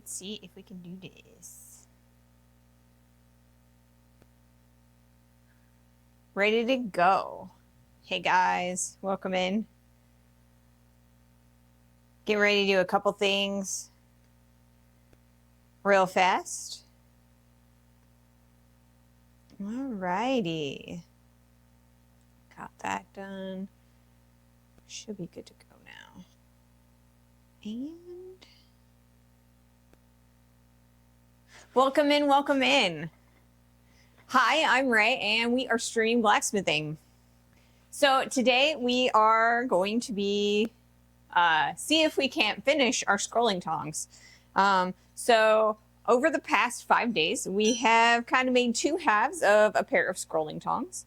Let's see if we can do this. Ready to go. Hey guys, welcome in. Get ready to do a couple things real fast. Alrighty. Got that done. Should be good to go now. And welcome in, welcome in. Hi, I'm Ray, and we are streaming blacksmithing. So today we are going to be see if we can't finish our scrolling tongs. So over the past 5 days, we have kind of made two halves of a pair of scrolling tongs.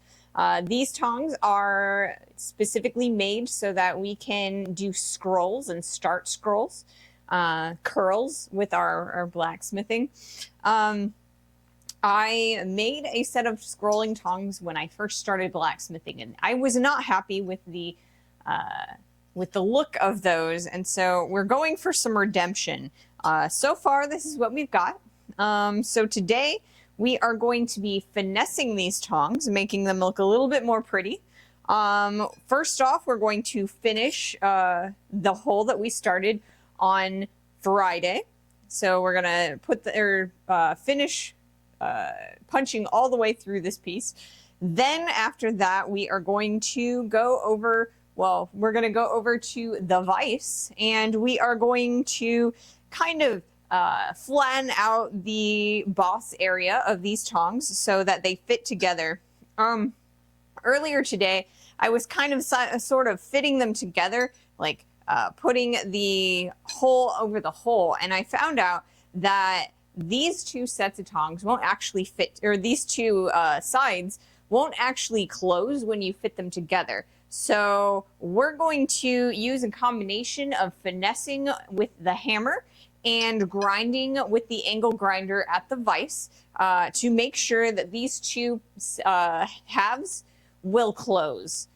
These tongs are specifically made so that we can do scrolls and start scrolls, curls with our blacksmithing. I made a set of scrolling tongs when I first started blacksmithing, and I was not happy with the look of those, and so we're going for some redemption. So far, this is what we've got. So today, we are going to be finessing these tongs, making them look a little bit more pretty. First off, we're going to finish the hole that we started on Friday. So we're gonna put finish punching all the way through this piece. Then after that, we are going to go over, well, we're going to go over to the vise, and we are going to kind of flatten out the boss area of these tongs so that they fit together. Earlier today, I was kind of sort of fitting them together, like putting the hole over the hole, and I found out that these two sets of tongs won't actually fit, or these two sides won't actually close when you fit them together. So we're going to use a combination of finessing with the hammer and grinding with the angle grinder at the vise to make sure that these two halves will close.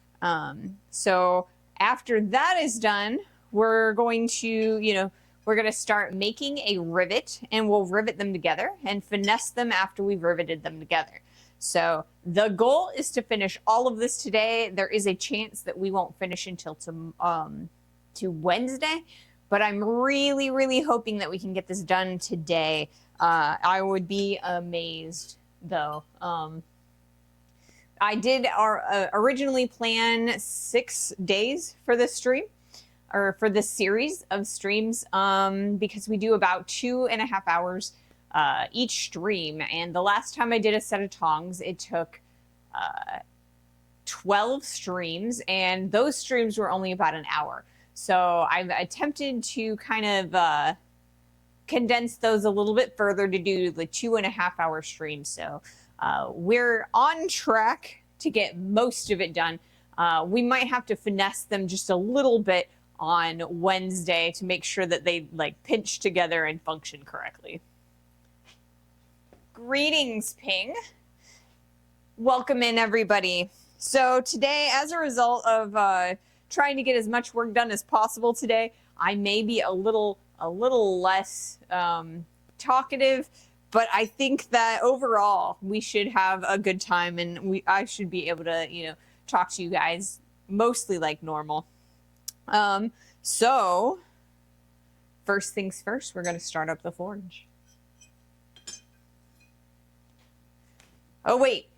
So after that is done, we're going to, we're going to start making a rivet, and we'll rivet them together and finesse them after we've riveted them together. So the goal is to finish all of this today. There is a chance that we won't finish until to Wednesday, but I'm really, really hoping that we can get this done today. I would be amazed, though. I did originally plan 6 days for this stream, or for this series of streams, because we do about 2.5 hours each stream. And the last time I did a set of tongs, it took 12 streams, and those streams were only about an hour. So I've attempted to kind of condense those a little bit further to do the 2.5 hour stream. So we're on track to get most of it done. We might have to finesse them just a little bit on Wednesday to make sure that they pinch together and function correctly. Greetings, Ping. Welcome in, everybody. So today, as a result of trying to get as much work done as possible today, I may be a little less talkative, but I think that overall we should have a good time, and I should be able to, talk to you guys mostly like normal. So first things first, we're going to start up the forge. Oh wait,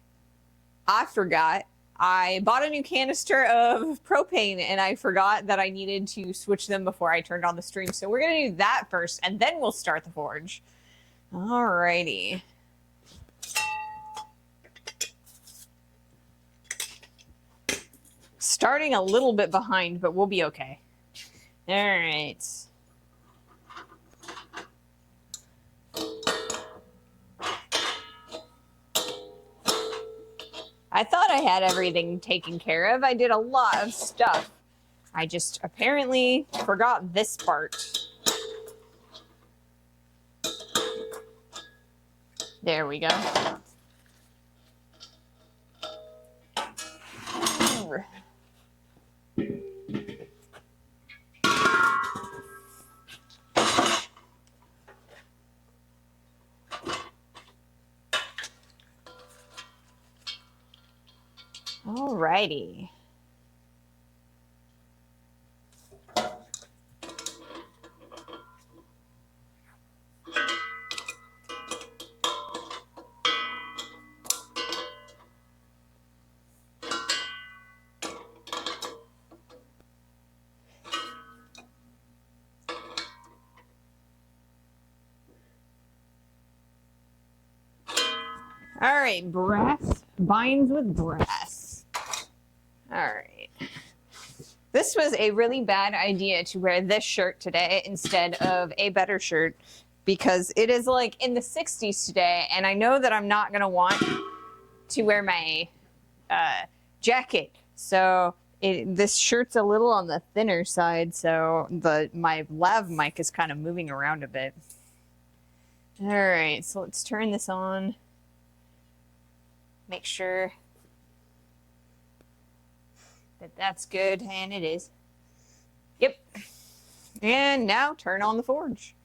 I forgot. I bought a new canister of propane, and I forgot that I needed to switch them before I turned on the stream. So we're going to do that first, and then we'll start the forge. Alrighty. Starting a little bit behind, but we'll be okay. All right. I thought I had everything taken care of. I did a lot of stuff. I just apparently forgot this part. There we go. Alrighty. All right, brass binds with brass. All right. This was a really bad idea to wear this shirt today instead of a better shirt because it is like in the 60s today, and I know that I'm not gonna want to wear my jacket. So this shirt's a little on the thinner side, so my lav mic is kind of moving around a bit. All right, so let's turn this on. Make sure that that's good, and it is. Yep. And now turn on the forge.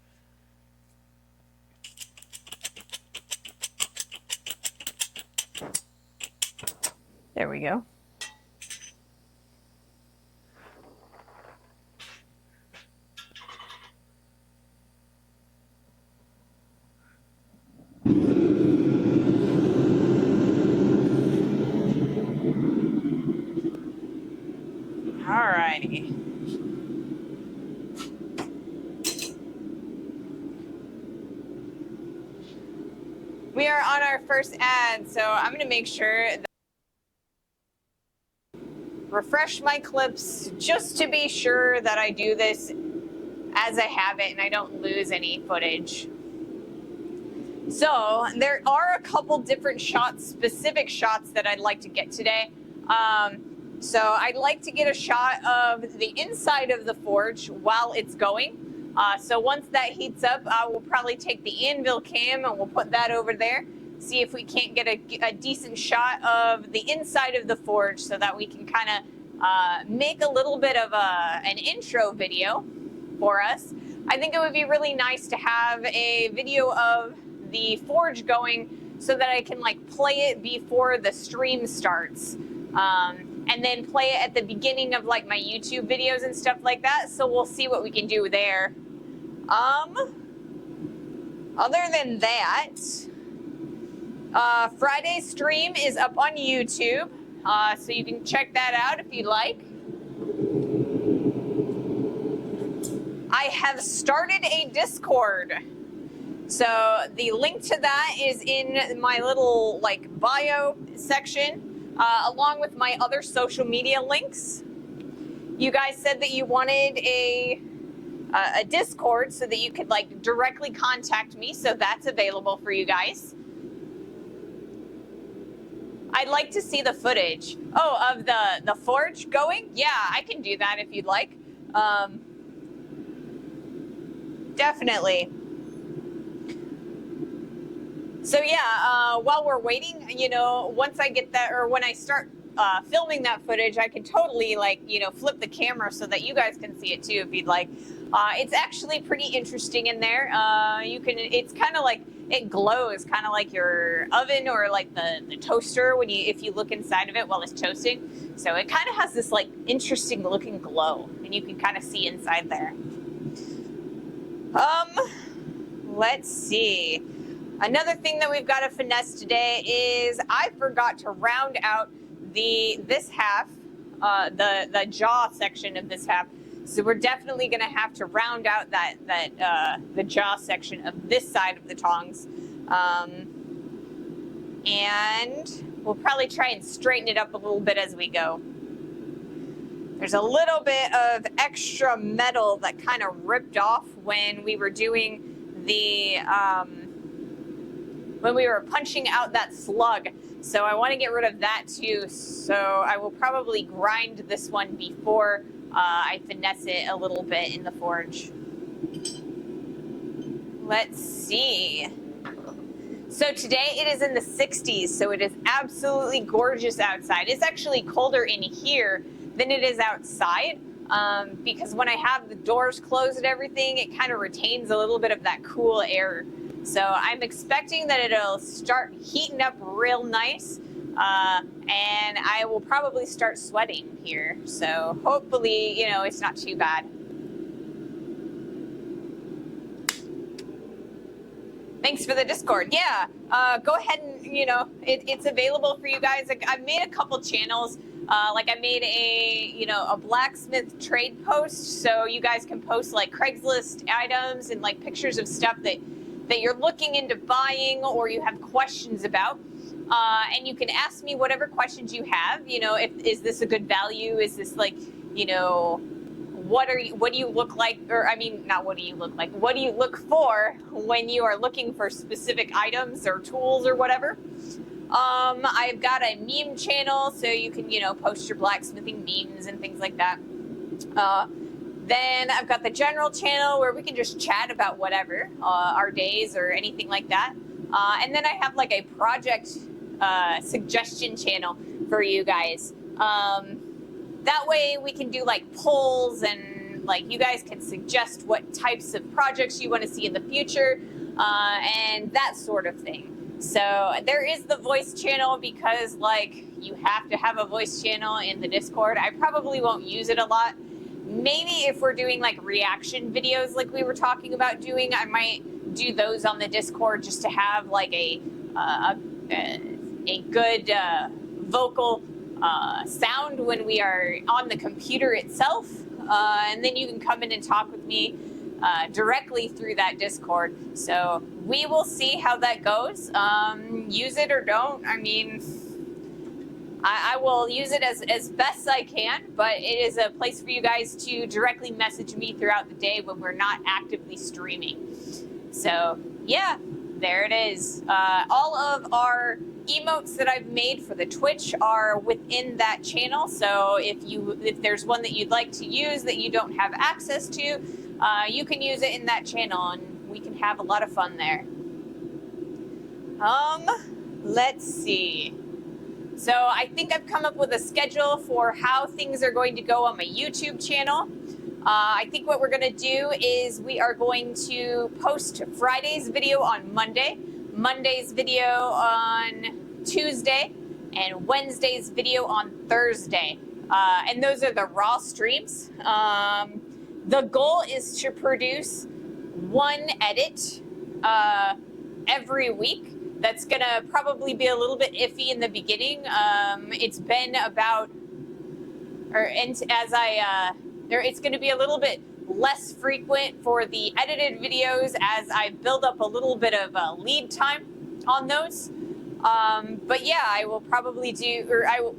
There we go. Alrighty. We are on our first ad, so I'm gonna make sure that refresh my clips just to be sure that I do this as I have it and I don't lose any footage. So there are a couple different shots, specific shots that I'd like to get today. So I'd like to get a shot of the inside of the forge while it's going. So once that heats up, I will probably take the anvil cam and we'll put that over there. See if we can't get a decent shot of the inside of the forge so that we can kind of make a little bit of an intro video for us. I think it would be really nice to have a video of the forge going so that I can like play it before the stream starts. And then play it at the beginning of like my YouTube videos and stuff like that. So we'll see what we can do there. Other than that, Friday's stream is up on YouTube. So you can check that out if you'd like. I have started a Discord. So the link to that is in my little like bio section. Along with my other social media links. You guys said that you wanted a Discord so that you could like directly contact me, so that's available for you guys. I'd like to see the footage. Oh, of the forge going? Yeah, I can do that if you'd like. Definitely. So yeah, while we're waiting, you know, once I get that, or when I start filming that footage, I can totally like, you know, flip the camera so that you guys can see it too if you'd like. It's actually pretty interesting in there. It's kind of like, it glows kind of like your oven or like the toaster if you look inside of it while it's toasting. So it kind of has this like interesting looking glow and you can kind of see inside there. Let's see. Another thing that we've got to finesse today is I forgot to round out this half, the jaw section of this half. So we're definitely going to have to round out the jaw section of this side of the tongs. And we'll probably try and straighten it up a little bit as we go. There's a little bit of extra metal that kind of ripped off when we were doing when we were punching out that slug. So I want to get rid of that too. So I will probably grind this one before I finesse it a little bit in the forge. Let's see. So today it is in the 60s, so it is absolutely gorgeous outside. It's actually colder in here than it is outside. Because when I have the doors closed and everything, it kind of retains a little bit of that cool air. So I'm expecting that it'll start heating up real nice and I will probably start sweating here. So hopefully, you know, it's not too bad. Thanks for the Discord. Yeah, go ahead and, you know, it's available for you guys. Like, I've made a couple channels. Like I made a blacksmith trade post, so you guys can post like Craigslist items and like pictures of stuff that you're looking into buying or you have questions about. And you can ask me whatever questions you have. You know, is this a good value? Is this like, you know, what do you look like? Or I mean, not what do you look like? What do you look for when you are looking for specific items or tools or whatever? I've got a meme channel, so you can, you know, post your blacksmithing memes and things like that. Then I've got the general channel where we can just chat about whatever, our days or anything like that. And then I have like a project suggestion channel for you guys. That way we can do like polls and like you guys can suggest what types of projects you want to see in the future and that sort of thing. So there is the voice channel because like you have to have a voice channel in the Discord. I probably won't use it a lot. Maybe if we're doing like reaction videos like we were talking about doing, I might do those on the Discord just to have like a good vocal sound when we are on the computer itself. And then you can come in and talk with me directly through that Discord. So we will see how that goes. Use it or don't. I mean, I will use it as best I can, but it is a place for you guys to directly message me throughout the day when we're not actively streaming. So yeah, there it is. All of our emotes that I've made for the Twitch are within that channel. So if there's one that you'd like to use that you don't have access to, you can use it in that channel and we can have a lot of fun there. Let's see. So I think I've come up with a schedule for how things are going to go on my YouTube channel. I think what we're going to do is we are going to post Friday's video on Monday, Monday's video on Tuesday, and Wednesday's video on Thursday. And those are the raw streams. The goal is to produce one edit every week. That's going to probably be a little bit iffy in the beginning. It's been about, it's going to be a little bit less frequent for the edited videos as I build up a little bit of lead time on those. But yeah, I will probably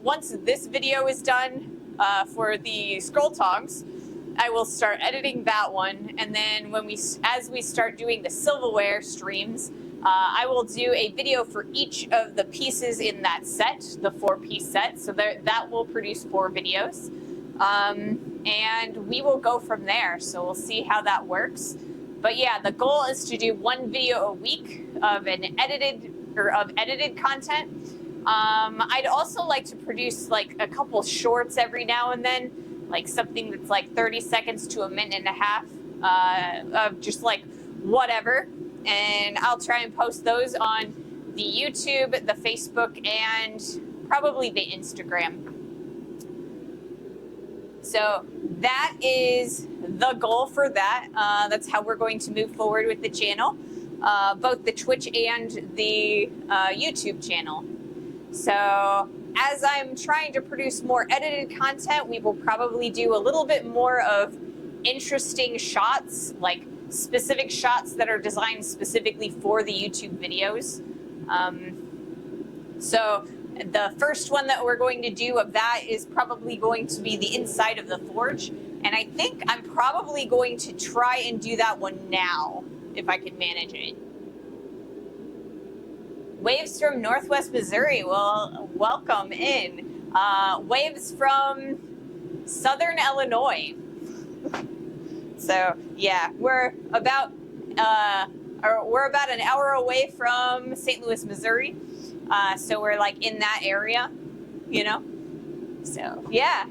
once this video is done for the scroll tongs, I will start editing that one. And then as we start doing the silverware streams, I will do a video for each of the pieces in that set, the 4-piece set. So that will produce 4 videos. And we will go from there. So we'll see how that works. But yeah, the goal is to do 1 video a week of edited content. I'd also like to produce like a couple shorts every now and then, like something that's like 30 seconds to a minute and a half of just like whatever. And I'll try and post those on the YouTube, the Facebook, and probably the Instagram. So that is the goal for that. That's how we're going to move forward with the channel, both the Twitch and the YouTube channel. So as I'm trying to produce more edited content, we will probably do a little bit more of interesting shots, like specific shots that are designed specifically for the YouTube videos. So the first one that we're going to do of that is probably going to be the inside of the forge. And I think I'm probably going to try and do that one now, if I can manage it. Waves from Northwest Missouri. Well, welcome in. Waves from Southern Illinois. So yeah, we're about an hour away from St. Louis, Missouri. So we're like in that area, you know? So yeah.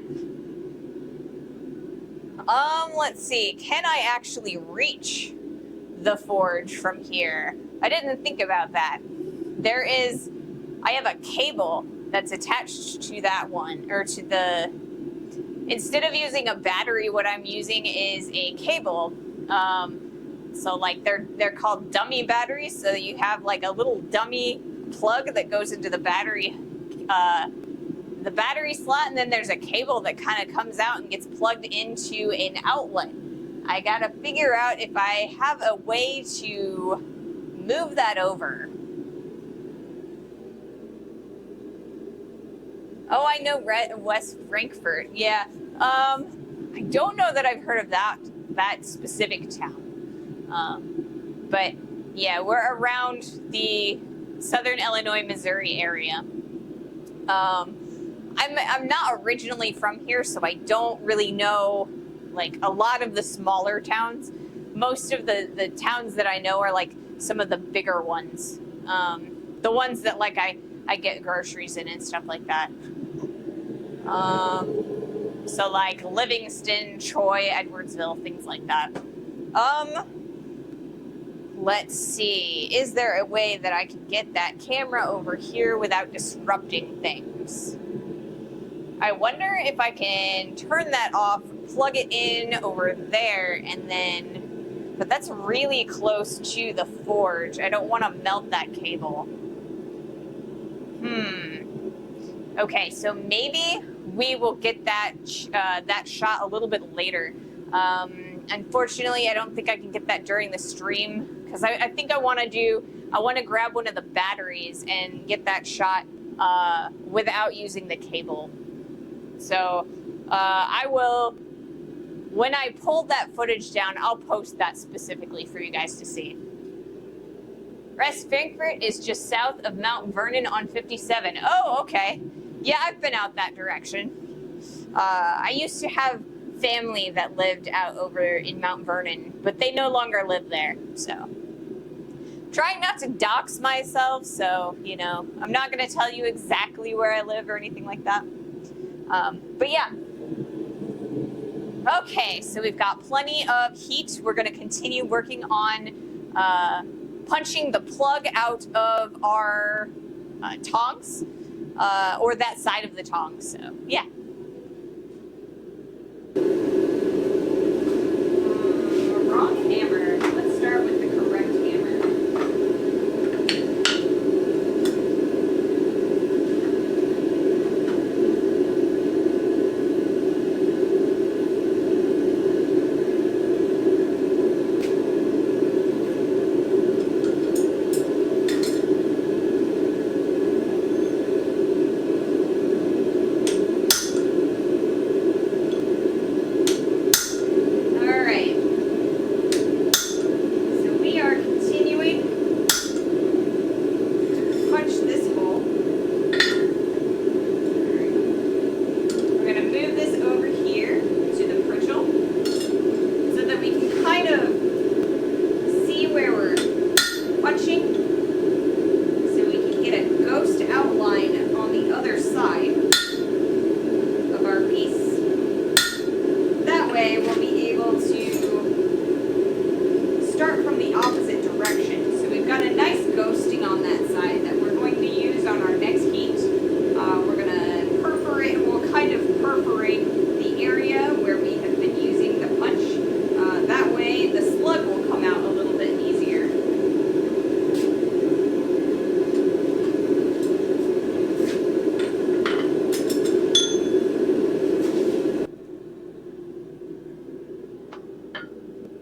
Let's see. Can I actually reach the forge from here? I didn't think about that. I have a cable that's attached to that one, or to the, instead of using a battery, what I'm using is a cable. So like they're called dummy batteries. So you have like a little dummy plug that goes into the battery slot, and then there's a cable that kind of comes out and gets plugged into an outlet. I gotta figure out if I have a way to move that over. Oh, I know West Frankfurt. Yeah. I don't know that I've heard of that specific town. But yeah, we're around the southern Illinois, Missouri area. I'm not originally from here, so I don't really know like a lot of the smaller towns. Most of the towns that I know are like some of the bigger ones. The ones that like I get groceries in and stuff like that. So like Livingston, Troy, Edwardsville, things like that. Let's see. Is there a way that I can get that camera over here without disrupting things? I wonder if I can turn that off, plug it in over there, and then, but that's really close to the forge. I don't want to melt that cable. Okay, so maybe we will get that that shot a little bit later. Unfortunately, I don't think I can get that during the stream, because I think I want to grab one of the batteries and get that shot without using the cable. So I will, when I pull that footage down, I'll post that specifically for you guys to see. West Frankfurt is just south of Mount Vernon on 57. Oh, okay. Yeah, I've been out that direction. I used to have family that lived out over in Mount Vernon, but they no longer live there, so. Trying not to dox myself, so, you know, I'm not going to tell you exactly where I live or anything like that. But yeah. Okay, so we've got plenty of heat. We're going to continue working on punching the plug out of our tongs, or that side of the tongs, so yeah. Wrong hammer. Let's start with the correct hammer.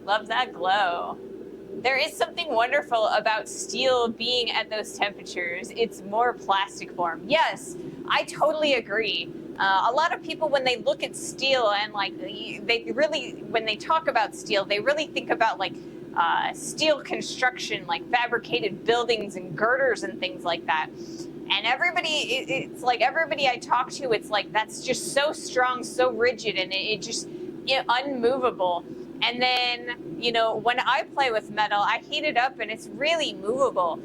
Love that glow. There is something wonderful about steel being at those temperatures. It's more plastic form. Yes, I totally agree. A lot of people, when they look at steel and like, when they talk about steel, they really think about like steel construction, like fabricated buildings and girders and things like that. And it's like everybody I talk to, it's like, that's just so strong, so rigid, and it just unmovable. And then, you know, when I play with metal, I heat it up and it's really movable.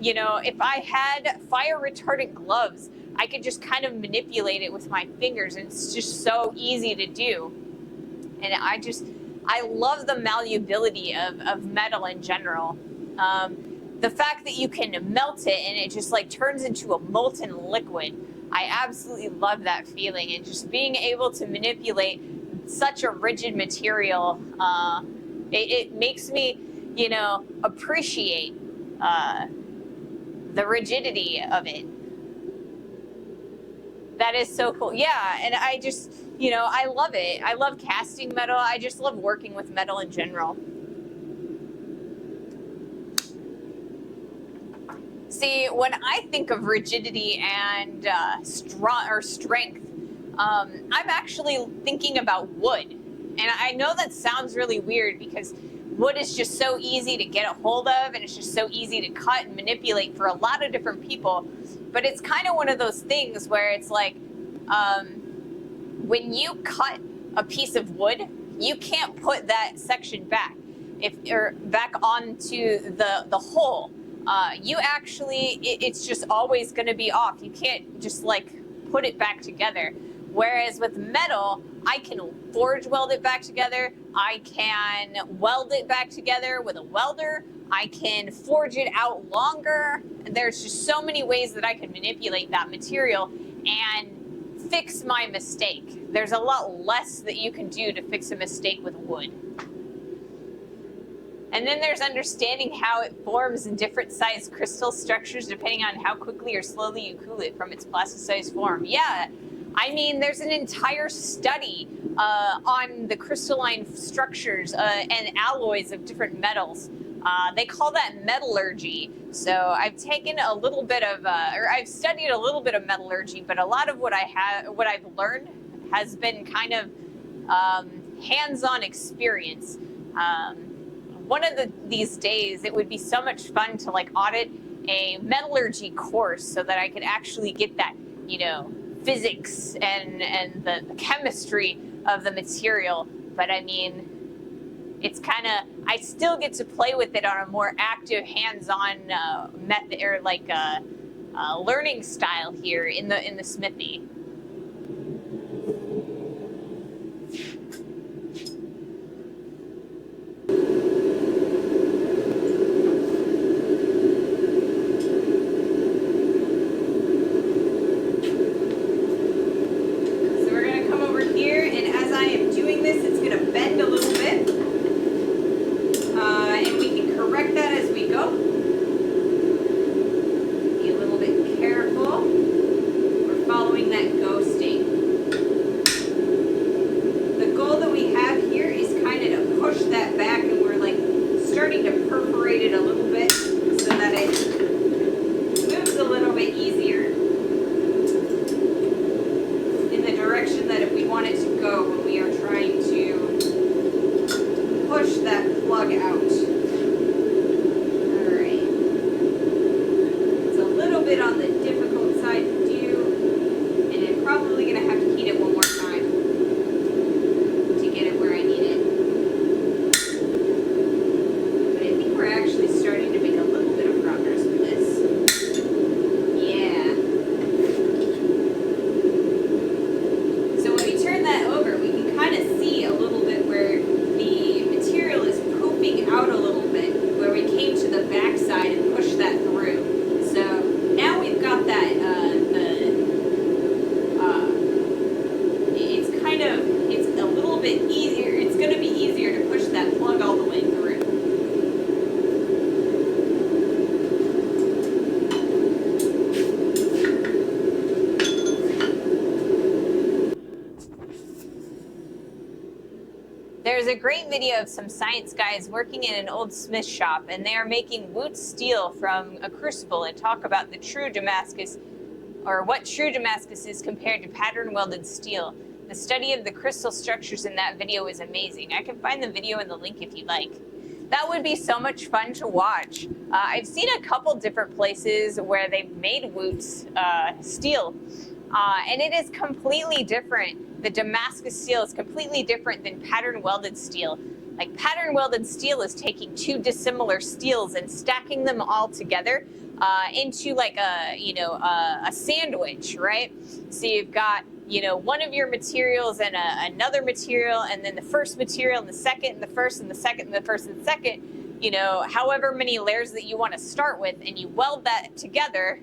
You know, if I had fire retardant gloves, I could just kind of manipulate it with my fingers, and it's just so easy to do. And I love the malleability of metal in general. the fact that you can melt it and it just like turns into a molten liquid. I absolutely love that feeling, and just being able to manipulate such a rigid material, it makes me, you know, appreciate the rigidity of it. That is so cool. Yeah, and I just, you know, I love it. I love casting metal. I just love working with metal in general. See, when I think of rigidity and strength, I'm actually thinking about wood. And I know that sounds really weird because wood is just so easy to get a hold of, and it's just so easy to cut and manipulate for a lot of different people. But it's kind of one of those things where it's like, when you cut a piece of wood, you can't put that section back, or back onto the hole. You actually, it's just always going to be off. You can't just like put it back together. Whereas with metal, I can forge weld it back together. I can weld it back together with a welder. I can forge it out longer. There's just so many ways that I can manipulate that material and fix my mistake. There's a lot less that you can do to fix a mistake with wood. And then there's understanding how it forms in different sized crystal structures depending on how quickly or slowly you cool it from its plasticized form. Yeah, I mean, there's an entire study on the crystalline structures and alloys of different metals. They call that metallurgy. So I've taken a little bit of, or I've studied a little bit of metallurgy, but a lot of what I've learned has been kind of hands-on experience. One of these days, it would be so much fun to like audit a metallurgy course so that I could actually get that, you know, physics and the chemistry of the material. But I mean, it's kind of, I still get to play with it on a more active, hands-on method, or like learning style here in the smithy. There's a great video of some science guys working in an old smith shop, and they are making wootz steel from a crucible and talk about the true Damascus, or what true Damascus is compared to pattern welded steel. The study of the crystal structures in that video is amazing. I can find the video in the link if you'd like. That would be so much fun to watch. I've seen a couple different places where they've made wootz steel, and it is completely different. The Damascus steel is completely different than pattern welded steel. Like, pattern welded steel is taking two dissimilar steels and stacking them all together into like a, you know, a sandwich, right? So you've got, you know, one of your materials and another material, and then the first material and the second and the first and the second and the first and the second. you know, however many layers that you want to start with, and you weld that together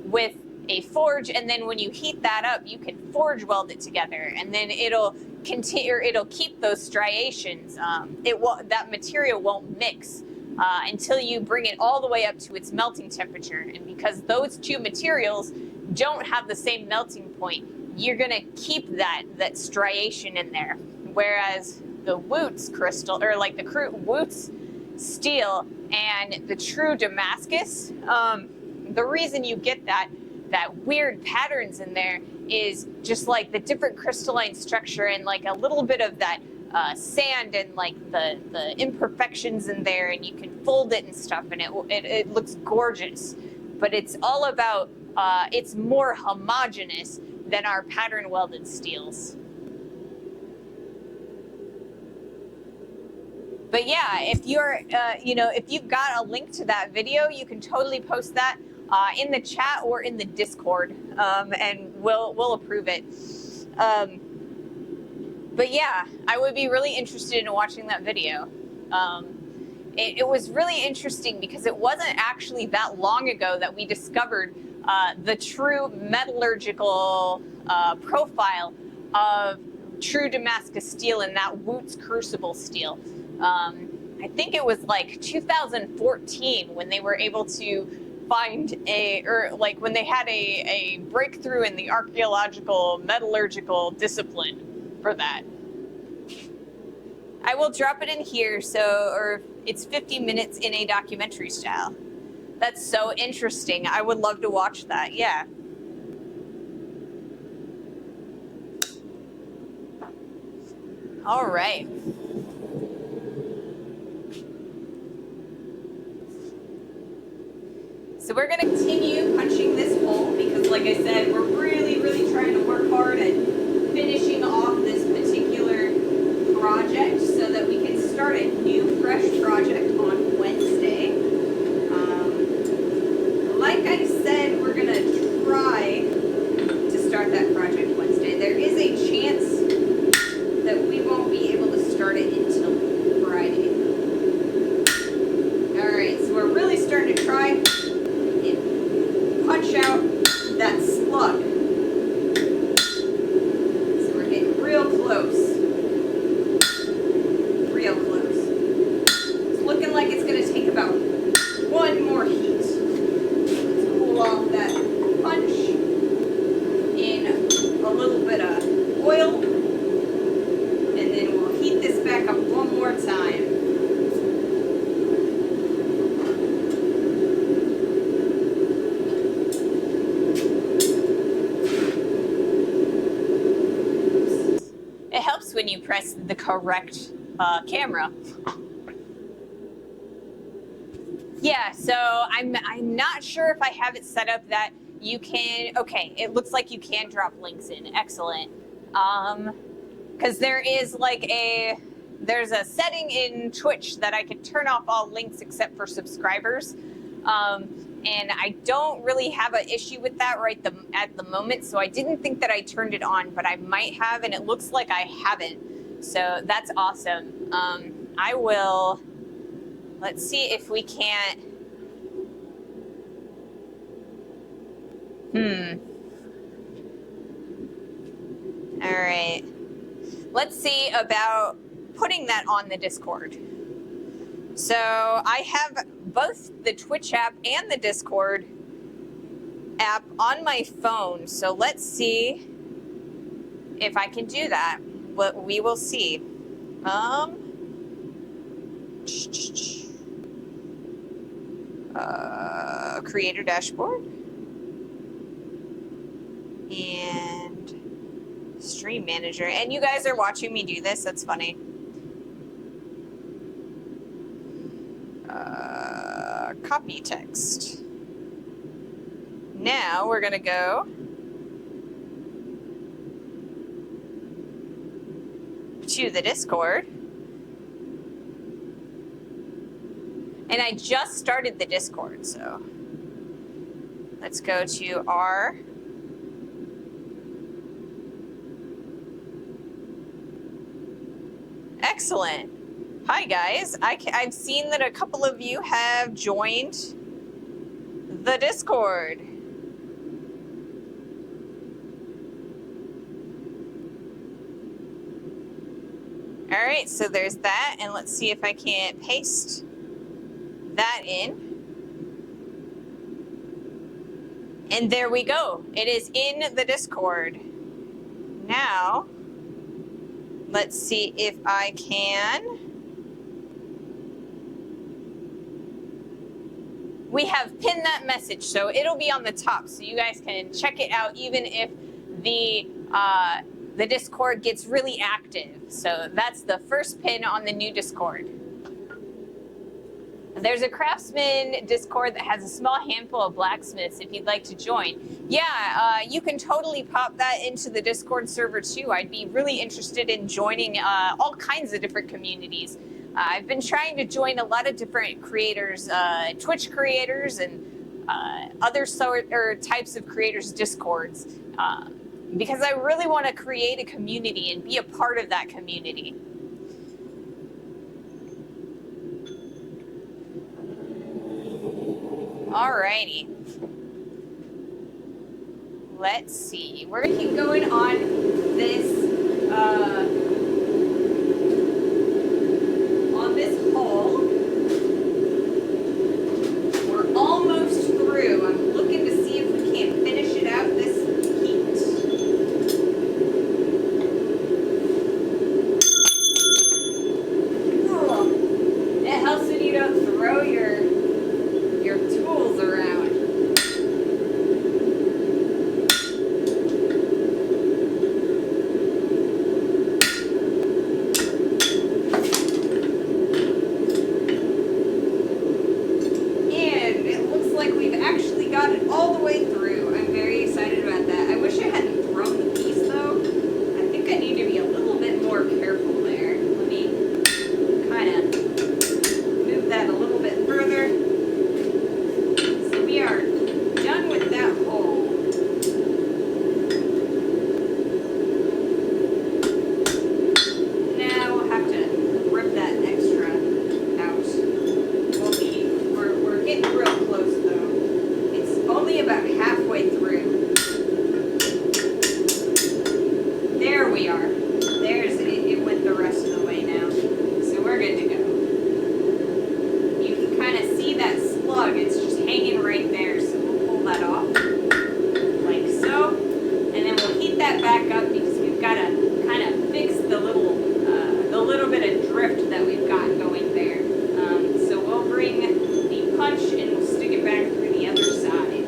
with a forge, and then when you heat that up, you can forge weld it together, and then it'll continue, it'll keep those striations. That material won't mix until you bring it all the way up to its melting temperature. And because those two materials don't have the same melting point, you're gonna keep that striation in there. Whereas the Wootz crystal, or like the Wootz steel and the true Damascus, the reason you get that weird patterns in there is just like the different crystalline structure and like a little bit of that sand and like the imperfections in there, and you can fold it and stuff, and it looks gorgeous. But it's all about it's more homogeneous than our pattern welded steels. But yeah, if you're, you know, if you've got a link to that video, you can totally post that in the chat or in the Discord, and we'll approve it. But yeah, I would be really interested in watching that video. It was really interesting because it wasn't actually that long ago that we discovered the true metallurgical profile of true Damascus steel and that Wootz crucible steel. I think it was like 2014 when they were able to find when they had a breakthrough in the archaeological metallurgical discipline for that. I will drop it in here, or it's 50 minutes in a documentary style. That's so interesting. I would love to watch that, yeah. All right. So we're going to continue punching this hole because, like I said, we're really, really trying to work hard at finishing off this particular project so that we can start a new, fresh project on Wednesday. Like I said, we're going to try to start that project Wednesday. There is a chance that we won't be able to start it until Friday. All right, so we're really starting to try and punch out that slug. So we're getting real close. Real close. It's looking like it's going to take about one more heat. Let's cool off that punch in a little bit of oil. And then we'll heat this back up one more time. It helps when you press the correct camera. Yeah, so I'm not sure if I have it set up that you can, okay, it looks like you can drop links in. Excellent. Because there is like there's a setting in Twitch that I can turn off all links except for subscribers. And I don't really have an issue with that at the moment, so I didn't think that I turned it on, but I might have, and it looks like I haven't. So that's awesome. I will, let's see if we can't, all right. Let's see about putting that on the Discord. So I have both the Twitch app and the Discord app on my phone. So let's see if I can do that. But we will see. Creator dashboard. And stream manager. And you guys are watching me do this. That's funny. Copy text. Now we're going to go to the Discord. And I just started the Discord, so let's go to our excellent. Hi guys, I've seen that a couple of you have joined the Discord. All right, so there's that, and let's see if I can paste that in. And there we go. It is in the Discord. Now, let's see if I can. We have pinned that message, so it'll be on the top, so you guys can check it out, even if the Discord gets really active. So that's the first pin on the new Discord. There's a craftsman Discord that has a small handful of blacksmiths if you'd like to join. Yeah, you can totally pop that into the Discord server too. I'd be really interested in joining all kinds of different communities. I've been trying to join a lot of different creators, Twitch creators and other types of creators' Discords, because I really want to create a community and be a part of that community. Alrighty. Let's see. We're gonna keep going on this hole. We're almost through. I'm looking to see if we can't finish it out this heat. Ugh. It helps when you don't throw your tools around. And it looks like we've actually got it all the way through. I'm very excited about that. I wish I hadn't thrown the piece though. I think I need to be a little bit more careful there. Let me kind of move that a little bit further. We are done with that hole. Now we'll have to rip that extra out. We're getting real close though. It's only about halfway through. There we are. There's it. It went the rest of the way now. So we're good to go. You can kind of see that slug. It's just hanging right there, so we'll pull that off like so, and then we'll heat that back up because we've got to kind of fix the little bit of drift that we've got going there. So we'll bring the punch and we'll stick it back through the other side.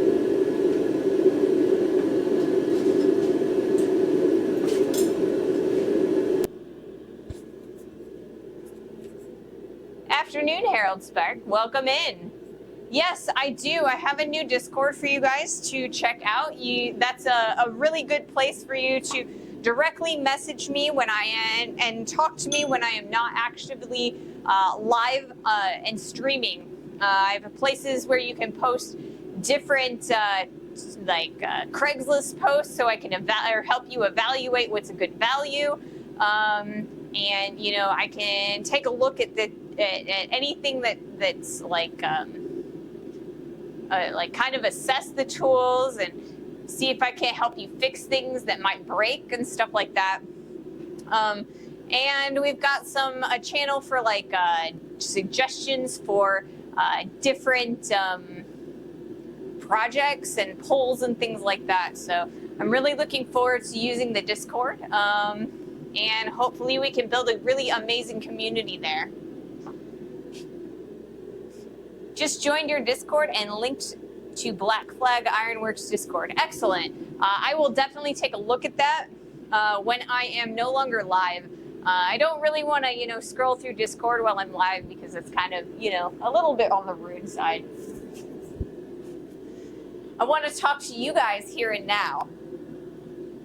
Afternoon, Harold Spark. Welcome in. Yes, I do. I have a new Discord for you guys to check out. That's a really good place for you to directly message me when I am, and talk to me when I am not actively live and streaming. I have places where you can post different Craigslist posts, so I can help you evaluate what's a good value. And you know, I can take a look at anything that's kind of assess the tools and see if I can't help you fix things that might break and stuff like that. And we've got a channel for suggestions for different projects and polls and things like that. So I'm really looking forward to using the Discord, and hopefully we can build a really amazing community there. Just joined your Discord and linked to Black Flag Ironworks Discord. Excellent. I will definitely take a look at that when I am no longer live. I don't really want to, scroll through Discord while I'm live because it's kind of, a little bit on the rude side. I want to talk to you guys here and now.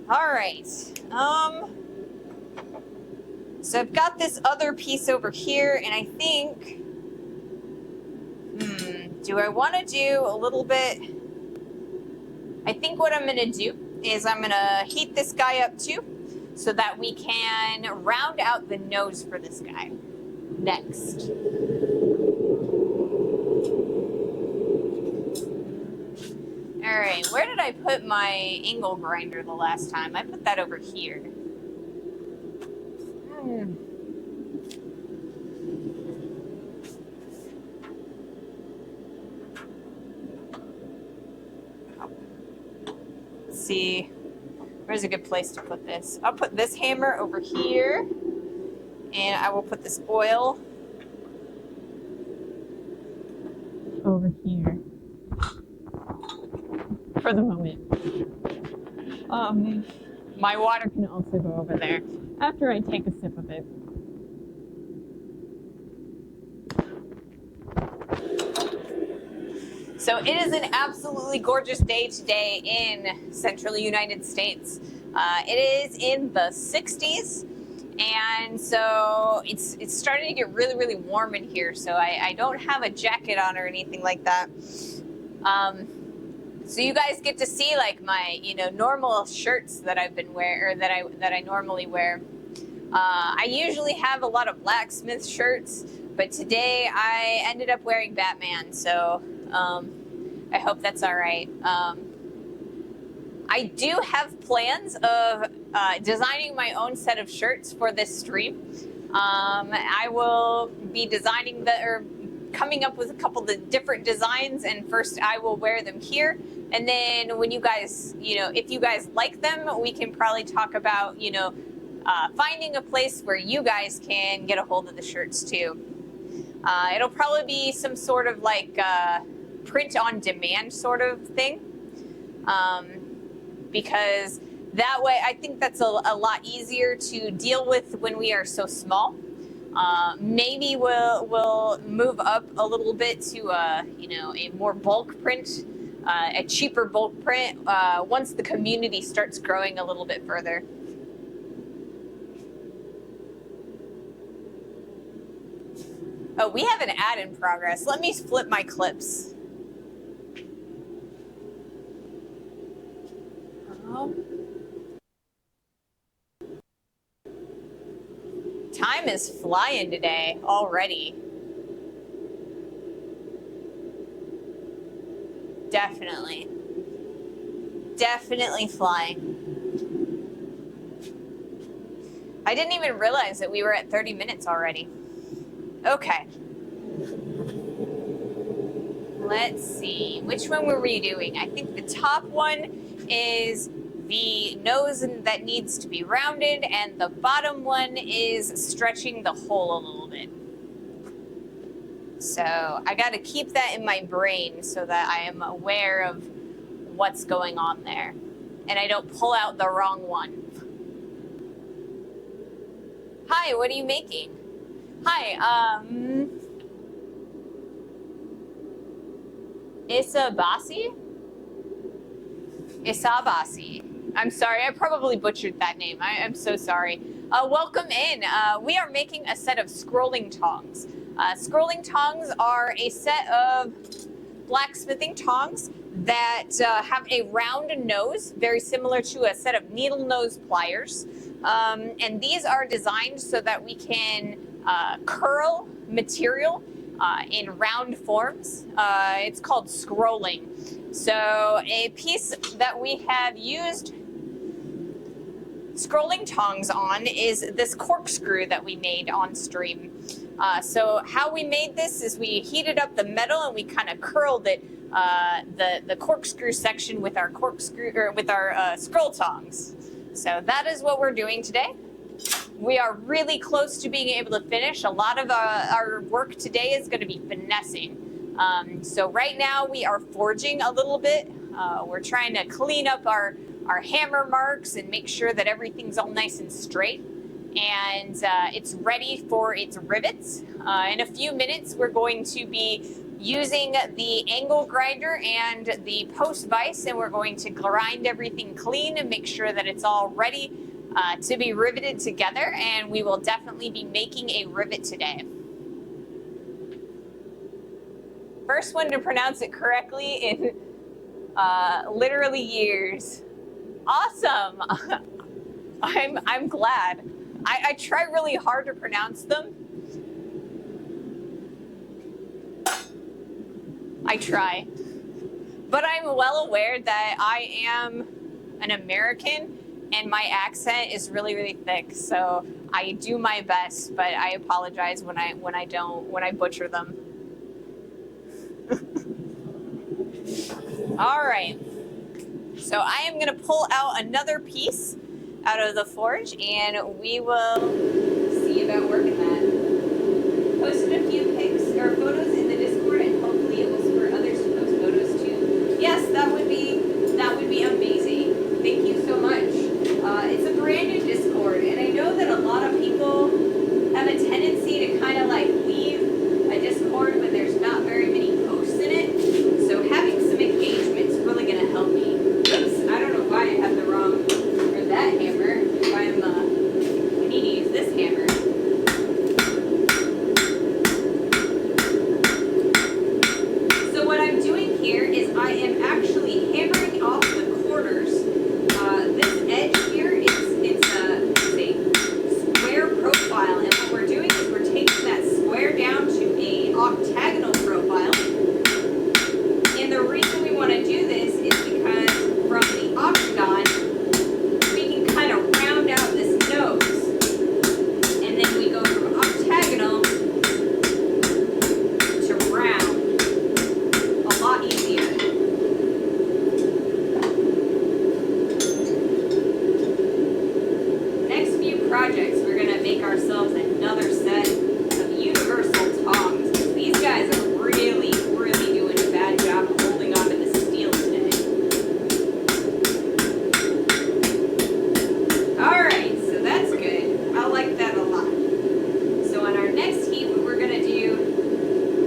All right. So I've got this other piece over here, and I think, do I want to do a little bit? I think what I'm going to do is I'm going to heat this guy up too, so that we can round out the nose for this guy. next. All right, where did I put my angle grinder the last time? I put that over here. Let's see, where's a good place to put this? I'll put this hammer over here, and I will put this oil over here for the moment. My water can also go over there after I take a sip of it. So it is an absolutely gorgeous day today in central United States. It is in the 60s, and so it's starting to get really, really warm in here. So I don't have a jacket on or anything like that. So you guys get to see like my, normal shirts that I've been wearing, or that I normally wear. I usually have a lot of blacksmith shirts, but today I ended up wearing Batman, so I hope that's all right. I do have plans of designing my own set of shirts for this stream. I will be designing coming up with a couple of different designs, and first I will wear them here. And then when you guys, if you guys like them, we can probably talk about, finding a place where you guys can get a hold of the shirts too. It'll probably be some sort of like print on demand sort of thing. Because that way, I think that's a lot easier to deal with when we are so small. Maybe we'll move up a little bit to a more bulk print, a cheaper bulk print once the community starts growing a little bit further. Oh, we have an ad in progress. Let me flip my clips. Time is flying today already. Definitely flying. I didn't even realize that we were at 30 minutes already. Okay. Let's see. Which one were we doing? I think the top one is the nose that needs to be rounded, and the bottom one is stretching the hole a little bit. So I got to keep that in my brain so that I am aware of what's going on there, and I don't pull out the wrong one. Hi, what are you making? Hi, Isabasi? Isabasi. I'm sorry, I probably butchered that name. I'm so sorry. Welcome in. We are making a set of scrolling tongs. Scrolling tongs are a set of blacksmithing tongs that have a round nose, very similar to a set of needle nose pliers. And these are designed so that we can curl material in round forms. It's called scrolling. So a piece that we have used scrolling tongs on is this corkscrew that we made on stream. So how we made this is we heated up the metal and we kind of curled it, the corkscrew section with our scroll tongs. So that is what we're doing today. We are really close to being able to finish. A lot of our work today is going to be finessing. So right now we are forging a little bit. We're trying to clean up our hammer marks and make sure that everything's all nice and straight. And it's ready for its rivets. In a few minutes, we're going to be using the angle grinder and the post vise, and we're going to grind everything clean and make sure that it's all ready to be riveted together. And we will definitely be making a rivet today. First one to pronounce it correctly in literally years. Awesome. I'm glad. I try really hard to pronounce them. I try. But I'm well aware that I am an American and my accent is really, really thick. So I do my best, but I apologize when I butcher them. All right. So I am gonna pull out another piece out of the forge and we will see about working that. Posted a few pics or photos in the Discord and hopefully it will spur others to post photos too. Yes, that would be amazing. Thank you so much. It's a brand new Discord and I know that a lot of people have a tendency to kind of like leave a Discord when there's not very many posts in it. So having some engagement is really going to help me. Oops, I don't know why I have the wrong, or that hammer. If I need to use this hammer. So what I'm doing here is I am actually hammering off the corners. This edge here, it's a square profile, and what we're doing is we're taking that square down to a octagonal profile. And the reason we want to do this is because from the octagon, we can kind of round out this nose. And then we go from octagonal to round. A lot easier. Next few projects, we're going to make ourselves another set of universal tongs. These guys are really, really doing a bad job of holding on to the steel today. Alright, so that's good. I like that a lot. So on our next heat, what we're going to do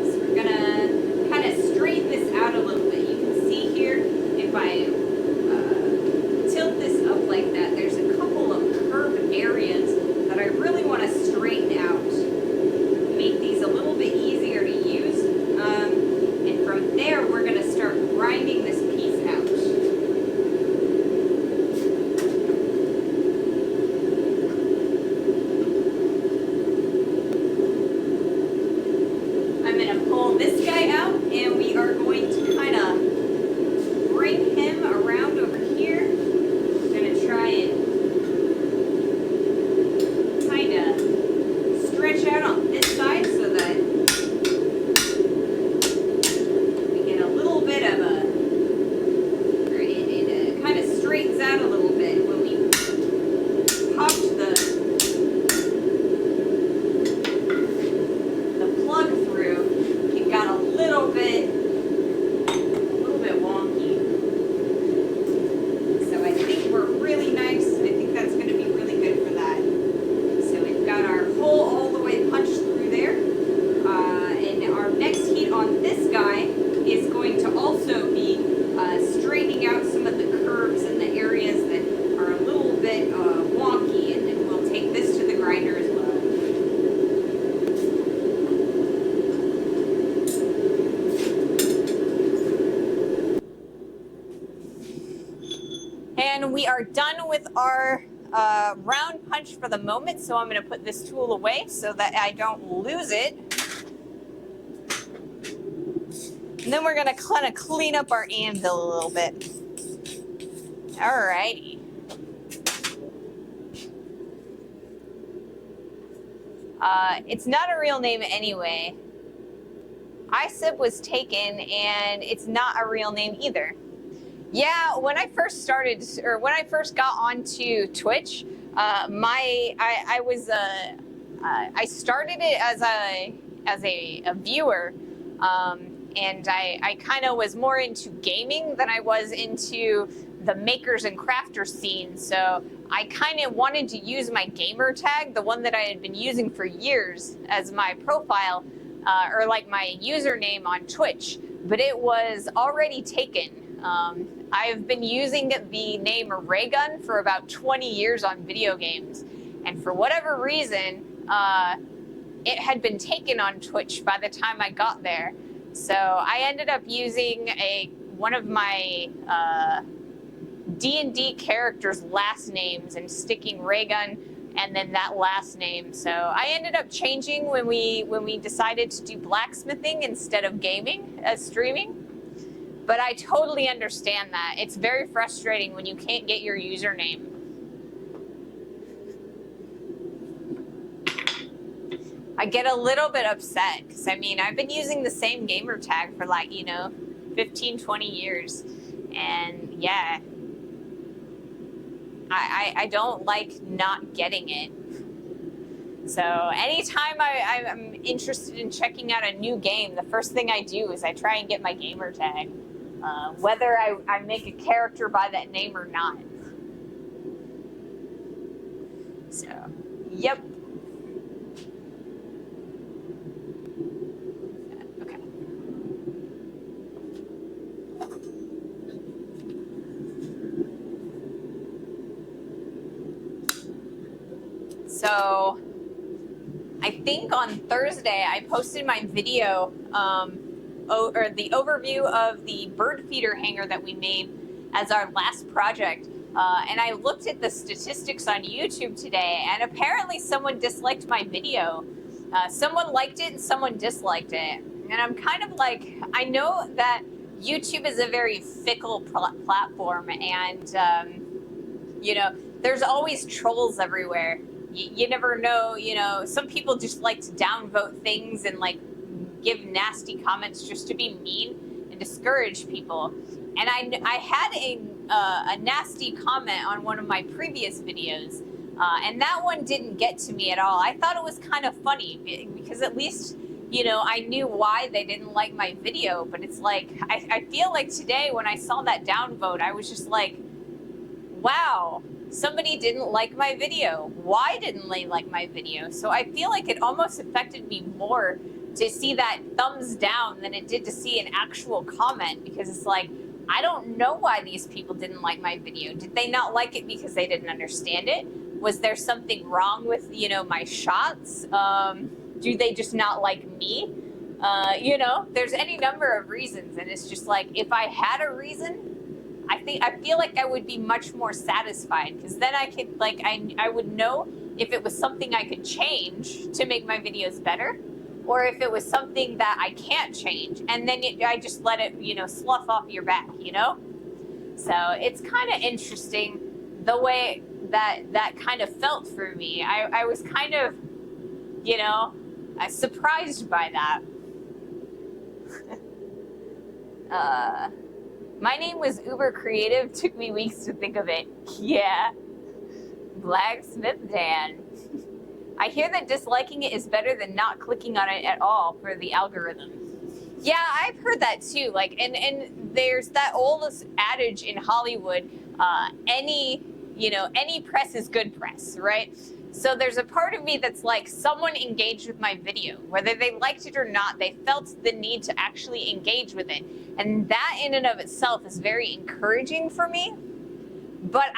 is we're going to kind of straighten this out a little bit. You can see here, if I tilt this up like that, there's a couple of curved areas that I really want to straighten out. Make these a little bit easier to use. And from there, we're going to start grinding this piece out. I'm going to pull this guy out, and we are going to kind of bring him around over here. I'm going to try and kind of stretch out on this side so that we get a little bit of a, or it kind of straightens out a little bit when we popped the plug through. It got a little bit wonky. So I think we're really nice. I think that's going to be really good for that. So we've got our hole all the way punched through there. And our next heat on this guy is going to also be straightening out some of the curves and the areas that are a little bit wonky. And then we'll take this to the grinder as well. And we are done with our round punch for the moment, so I'm going to put this tool away so that I don't lose it. And then we're going to kind of clean up our anvil a little bit. Alrighty. It's not a real name anyway. ISIP was taken, and it's not a real name either. Yeah, when I first started, or when I first got onto Twitch, I started it as a viewer, and I kind of was more into gaming than I was into the makers and crafters scene. So I kind of wanted to use my gamer tag, the one that I had been using for years, as my profile, or like my username on Twitch, but it was already taken. I've been using the name Raygun for about 20 years on video games, and for whatever reason, it had been taken on Twitch by the time I got there. So I ended up using one of my D&D characters' last names and sticking Raygun and then that last name. So I ended up changing when we decided to do blacksmithing instead of gaming as streaming. But I totally understand that. It's very frustrating when you can't get your username. I get a little bit upset because, I mean, I've been using the same gamer tag for like, 15, 20 years. And yeah, I don't like not getting it. So anytime I'm interested in checking out a new game, the first thing I do is I try and get my gamer tag. Whether I make a character by that name or not. So, yep. Okay. So, I think on Thursday I posted my video, or the overview of the bird feeder hanger that we made as our last project. And I looked at the statistics on YouTube today, and apparently someone disliked my video. Someone liked it and someone disliked it. And I'm kind of like, I know that YouTube is a very fickle platform, and, there's always trolls everywhere. You never know, some people just like to downvote things and like give nasty comments just to be mean and discourage people. And I had a nasty comment on one of my previous videos, and that one didn't get to me at all. I thought it was kind of funny because at least, I knew why they didn't like my video. But it's like, I feel like today when I saw that downvote, I was just like, wow, somebody didn't like my video. Why didn't they like my video? So I feel like it almost affected me more to see that thumbs down than it did to see an actual comment, because it's like, I don't know why these people didn't like my video. Did they not like it because they didn't understand it? Was there something wrong with, my shots? Do they just not like me? There's any number of reasons, and it's just like, if I had a reason, I feel like I would be much more satisfied, because then I could, like, I would know if it was something I could change to make my videos better, or if it was something that I can't change, and then I just let it, slough off your back, So it's kind of interesting the way that kind of felt for me. I was kind of, surprised by that. My name was uber creative. Took me weeks to think of it. Yeah. Blacksmith Dan. I hear that disliking it is better than not clicking on it at all for the algorithm. Yeah, I've heard that too. Like, and there's that old adage in Hollywood, any press is good press, right? So there's a part of me that's like, someone engaged with my video. Whether they liked it or not, they felt the need to actually engage with it. And that in and of itself is very encouraging for me. But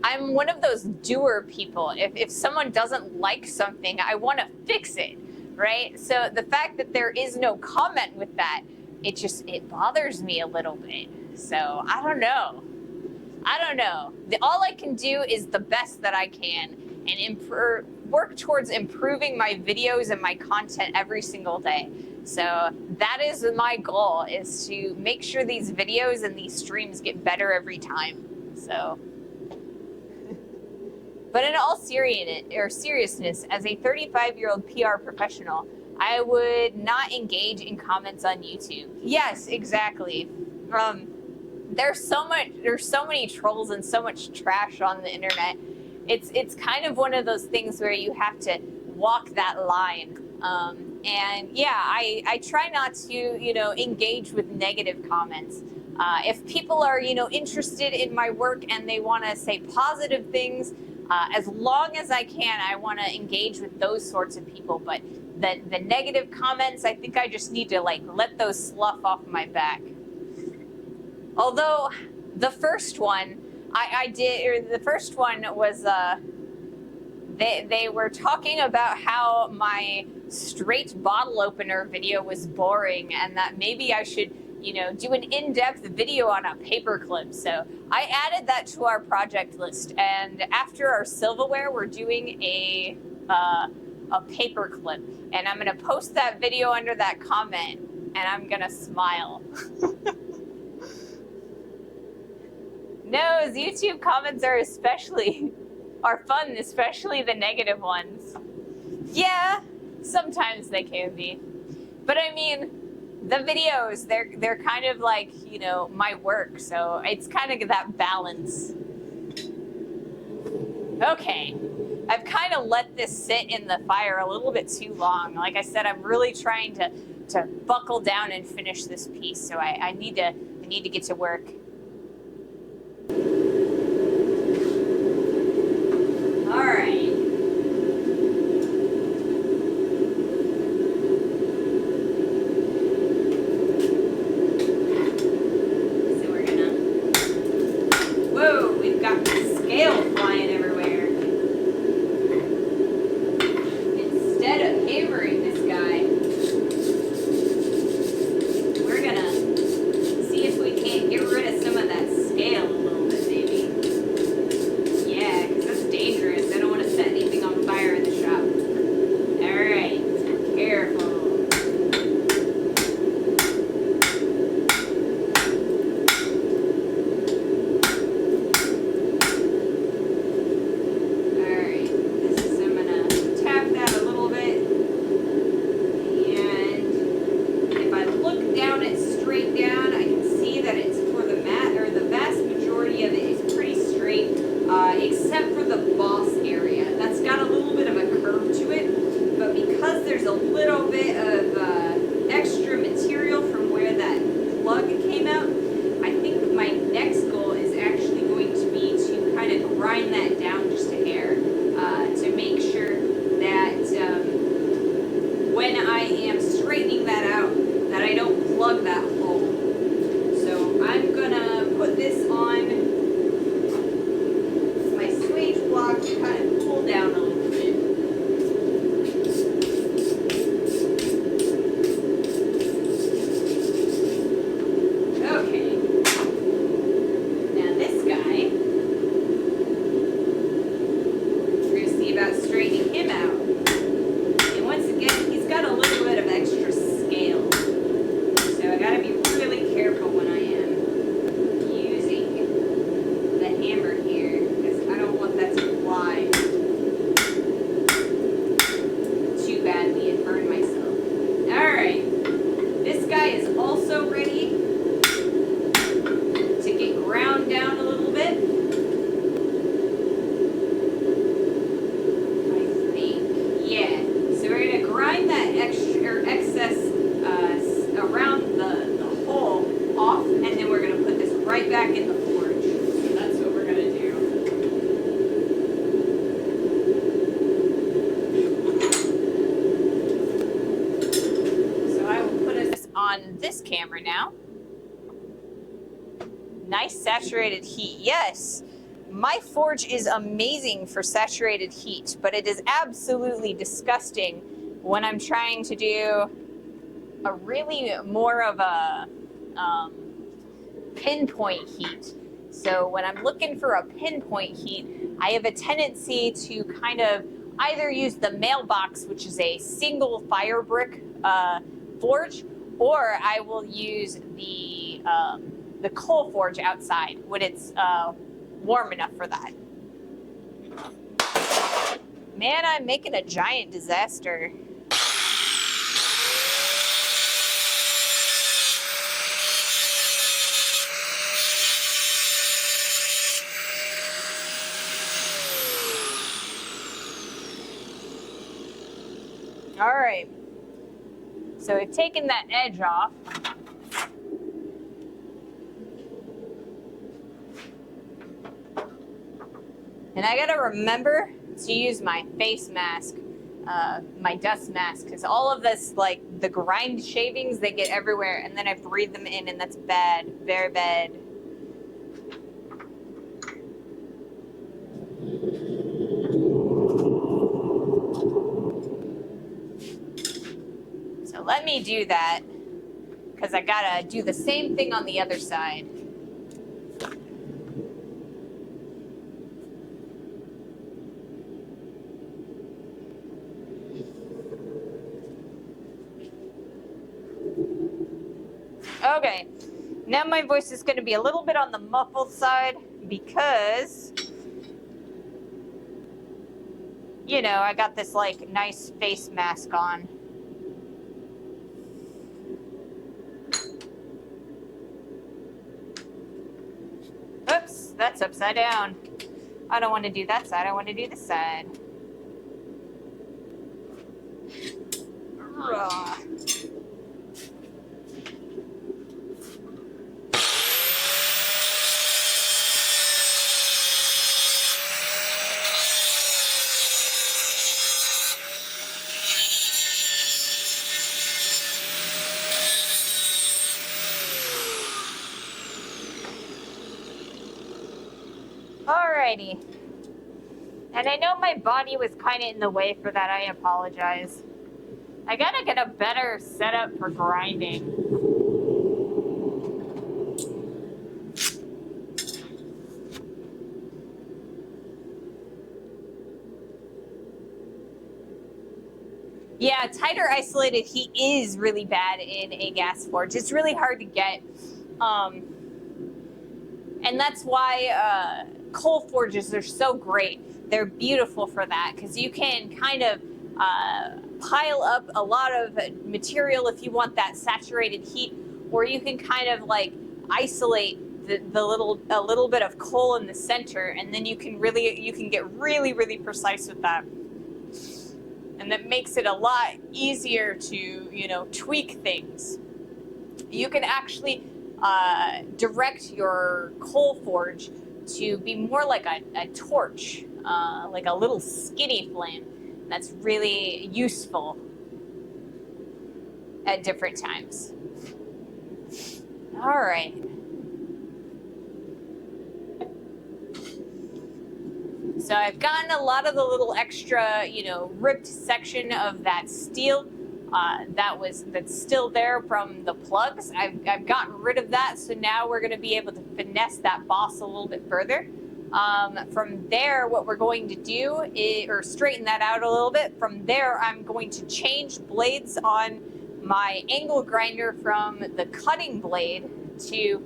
I'm one of those doer people. If someone doesn't like something, I want to fix it, right? So the fact that there is no comment with that, it bothers me a little bit. So I don't know. All I can do is the best that I can, and work towards improving my videos and my content every single day. So that is my goal, is to make sure these videos and these streams get better every time. So, but in all seriousness, as a 35-year-old PR professional, I would not engage in comments on YouTube. Yes, exactly. There's so many trolls and so much trash on the internet. It's kind of one of those things where you have to walk that line. And yeah, I try not to, engage with negative comments. If people are, interested in my work and they want to say positive things, as long as I can, I want to engage with those sorts of people. But the negative comments, I think I just need to let those slough off my back. Although the first one the first one was, they were talking about how my straight bottle opener video was boring, and that maybe I should, you know, do an in-depth video on a paperclip. So I added that to our project list. And after our silverware, we're doing a paperclip. And I'm going to post that video under that comment, and I'm going to smile. No, YouTube comments are fun, especially the negative ones. Yeah, sometimes they can be. But I mean, the videos, they're kind of like, you know, my work, so it's kind of that balance. Okay, I've kind of let this sit in the fire a little bit too long. Like I said, I'm really trying to buckle down and finish this piece, so I need to get to work. All right. So we're gonna. Whoa, we've got scale flying everywhere. Instead of hammering this guy, we're gonna see if we can't get rid of some of that scale a little bit, maybe. Yeah, because that's dangerous. I don't want to set anything on fire in the shop. Alright, careful. Alright, I'm going to tap that a little bit. And if I look down it straight down, I can see that it's for the vast majority of it is pretty straight. Except for the boss area. That's got a little bit of a curve to it, but because there's a little bit of extra material from where that plug came out, I think my next goal is actually going to be to kind of grind that down just a hair to make sure that when I am straightening that out, that I don't plug that hole. So I'm gonna put this on block to kind of cool down a little bit. Okay. Now this guy, we're going to see about straightening him out. And once again, he's got a little bit of extra scale. So I got to be really careful when I am using the hammer here, because I don't want that to fly too badly and burn myself. Alright, this guy is also ready to get ground down a little bit. I think, yeah. So we're going to grind that excess around the hole off, and then we're going to put this right back in the forge. So that's what we're going to do. On this camera now. Nice saturated heat. Yes, my forge is amazing for saturated heat, but it is absolutely disgusting when I'm trying to do a really more of a pinpoint heat. So when I'm looking for a pinpoint heat, I have a tendency to kind of either use the mailbox, which is a single fire brick forge, or I will use the coal forge outside when it's warm enough for that. Man, I'm making a giant disaster. All right. So we've taken that edge off. And I gotta remember to use my face mask, my dust mask, because all of this, like the grind shavings, they get everywhere, and then I breathe them in, and that's bad, very bad. So let me do that, because I gotta do the same thing on the other side. Okay, now my voice is going to be a little bit on the muffled side because, you know, I got this like nice face mask on. Oops, that's upside down. I don't want to do that side, I want to do this side. Ugh. Alrighty. And I know my body was kind of in the way for that. I apologize. I gotta get a better setup for grinding. Yeah, tighter isolated heat is really bad in a gas forge. It's really hard to get. And that's why coal forges are so great. They're beautiful for that because you can kind of pile up a lot of material if you want that saturated heat, or you can kind of like isolate a little bit of coal in the center, and then you can get really precise with that. And that makes it a lot easier to, you know, tweak things. You can actually direct your coal forge to be more like a torch, like a little skinny flame. That's really useful at different times. All right. So I've gotten a lot of the little extra, you know, ripped section of that steel that's still there from the plugs. I've gotten rid of that, so now we're going to be able to finesse that boss a little bit further. From there, what we're going to do is, or straighten that out a little bit. From there, I'm going to change blades on my angle grinder from the cutting blade to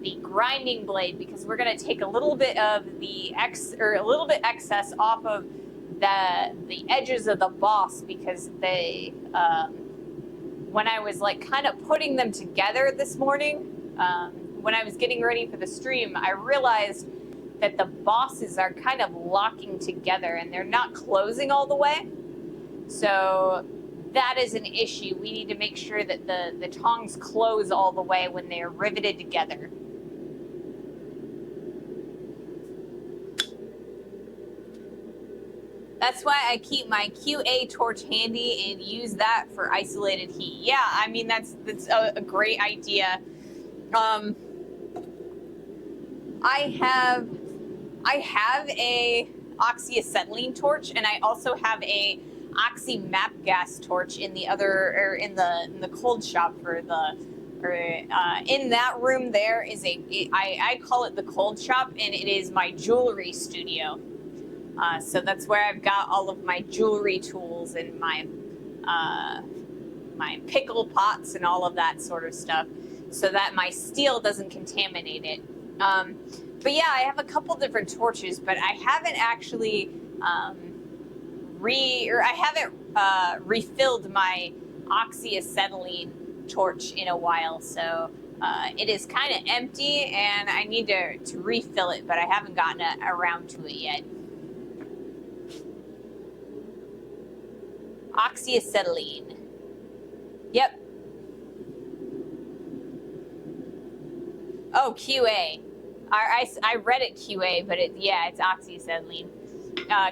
the grinding blade, because we're going to take a little bit of the excess off of the edges of the boss, because they when I was like kind of putting them together this morning, when I was getting ready for the stream, I realized that the bosses are kind of locking together and they're not closing all the way. So that is an issue. We need to make sure that the tongs close all the way when they are riveted together. That's why I keep my QA torch handy and use that for isolated heat. Yeah, I mean, that's a great idea. I have a oxyacetylene torch, and I also have a oxy map gas torch in the other, or in the cold shop for the, or in that room there is I call it the cold shop, and it is my jewelry studio. So that's where I've got all of my jewelry tools and my my pickle pots and all of that sort of stuff, so that my steel doesn't contaminate it. But yeah, I have a couple different torches, but I haven't actually refilled my oxyacetylene torch in a while, so it is kind of empty, and I need to refill it, but I haven't gotten around to it yet. Oxyacetylene. Yep. Oh, QA. I read it QA, but it's oxyacetylene.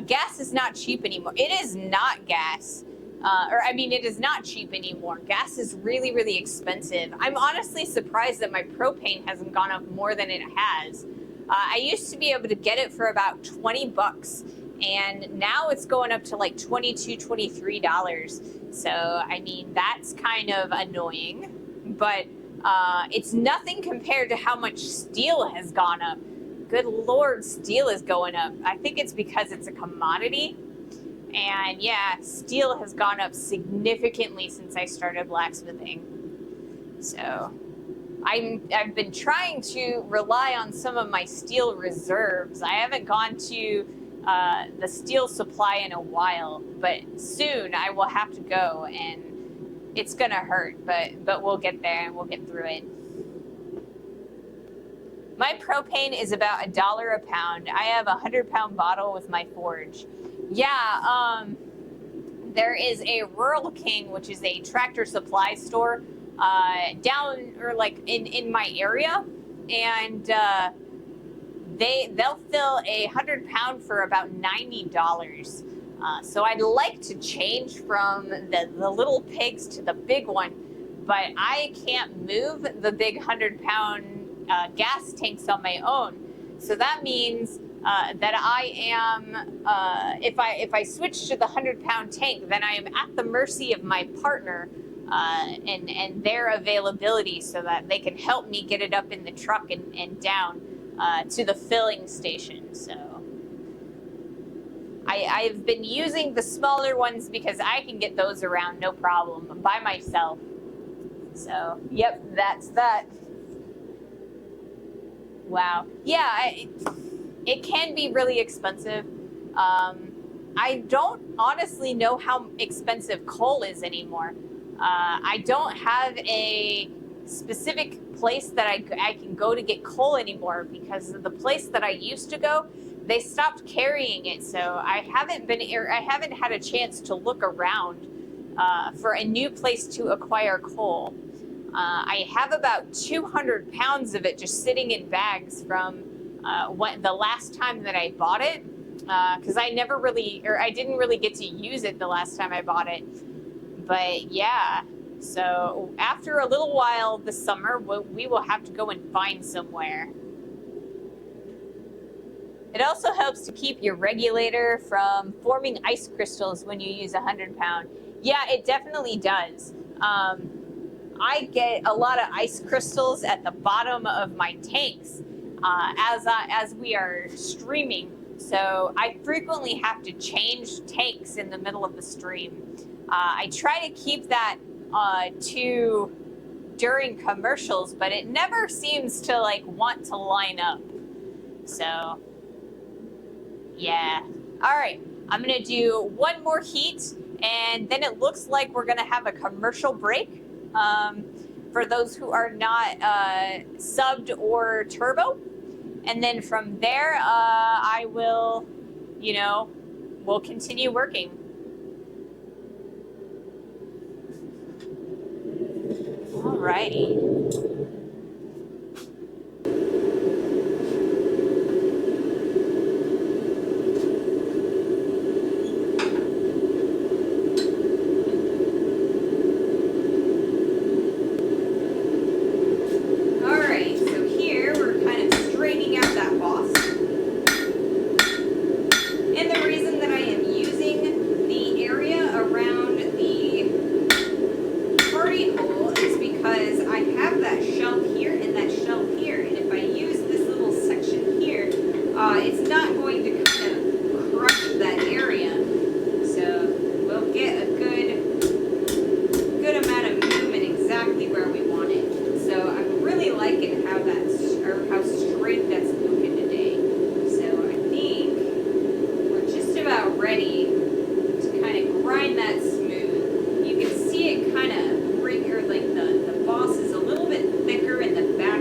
Gas is not cheap anymore. It is not gas. It is not cheap anymore. Gas is really expensive. I'm honestly surprised that my propane hasn't gone up more than it has. I used to be able to get it for about $20, and now it's going up to like $22, $23. So, I mean, that's kind of annoying. But It's nothing compared to how much steel has gone up. Good Lord, steel is going up. I think it's because it's a commodity. And yeah, steel has gone up significantly since I started blacksmithing. So I've been trying to rely on some of my steel reserves. I haven't gone to the steel supply in a while, but soon I will have to go, and it's gonna hurt, but we'll get there and we'll get through it. My propane is about $1 a pound. I have a 100-pound bottle with my forge. Yeah, there is a Rural King, which is a tractor supply store down or like in my area, and they'll fill a 100-pound for about $90. So I'd like to change from the little pigs to the big one, but I can't move the big 100-pound gas tanks on my own. So that means that I am, if I switch to the 100-pound tank, then I am at the mercy of my partner and their availability, so that they can help me get it up in the truck and down to the filling station. So I've been using the smaller ones because I can get those around no problem by myself. So, yep, that's that. Wow. Yeah, it can be really expensive. I don't honestly know how expensive coal is anymore. I don't have a specific place that I can go to get coal anymore, because the place that I used to go, they stopped carrying it. So I haven't had a chance to look around for a new place to acquire coal. I have about 200 pounds of it just sitting in bags from the last time that I bought it, because I didn't really get to use it the last time I bought it. But yeah, so after a little while this summer, we will have to go and find somewhere. It also helps to keep your regulator from forming ice crystals when you use a 100-pound. Yeah, it definitely does. I get a lot of ice crystals at the bottom of my tanks as we are streaming. So I frequently have to change tanks in the middle of the stream. I try to keep that to during commercials, but it never seems to like want to line up. So yeah. All right, I'm gonna do one more heat, and then it looks like we're gonna have a commercial break. For those who are not subbed or turbo. And then from there, I will, we'll continue working. Alrighty. It's not going to kind of crush that area, so we'll get a good amount of movement exactly where we want it. So I'm really liking how straight that's looking today. So I think we're just about ready to kind of grind that smooth. You can see it kind of the boss is a little bit thicker in the back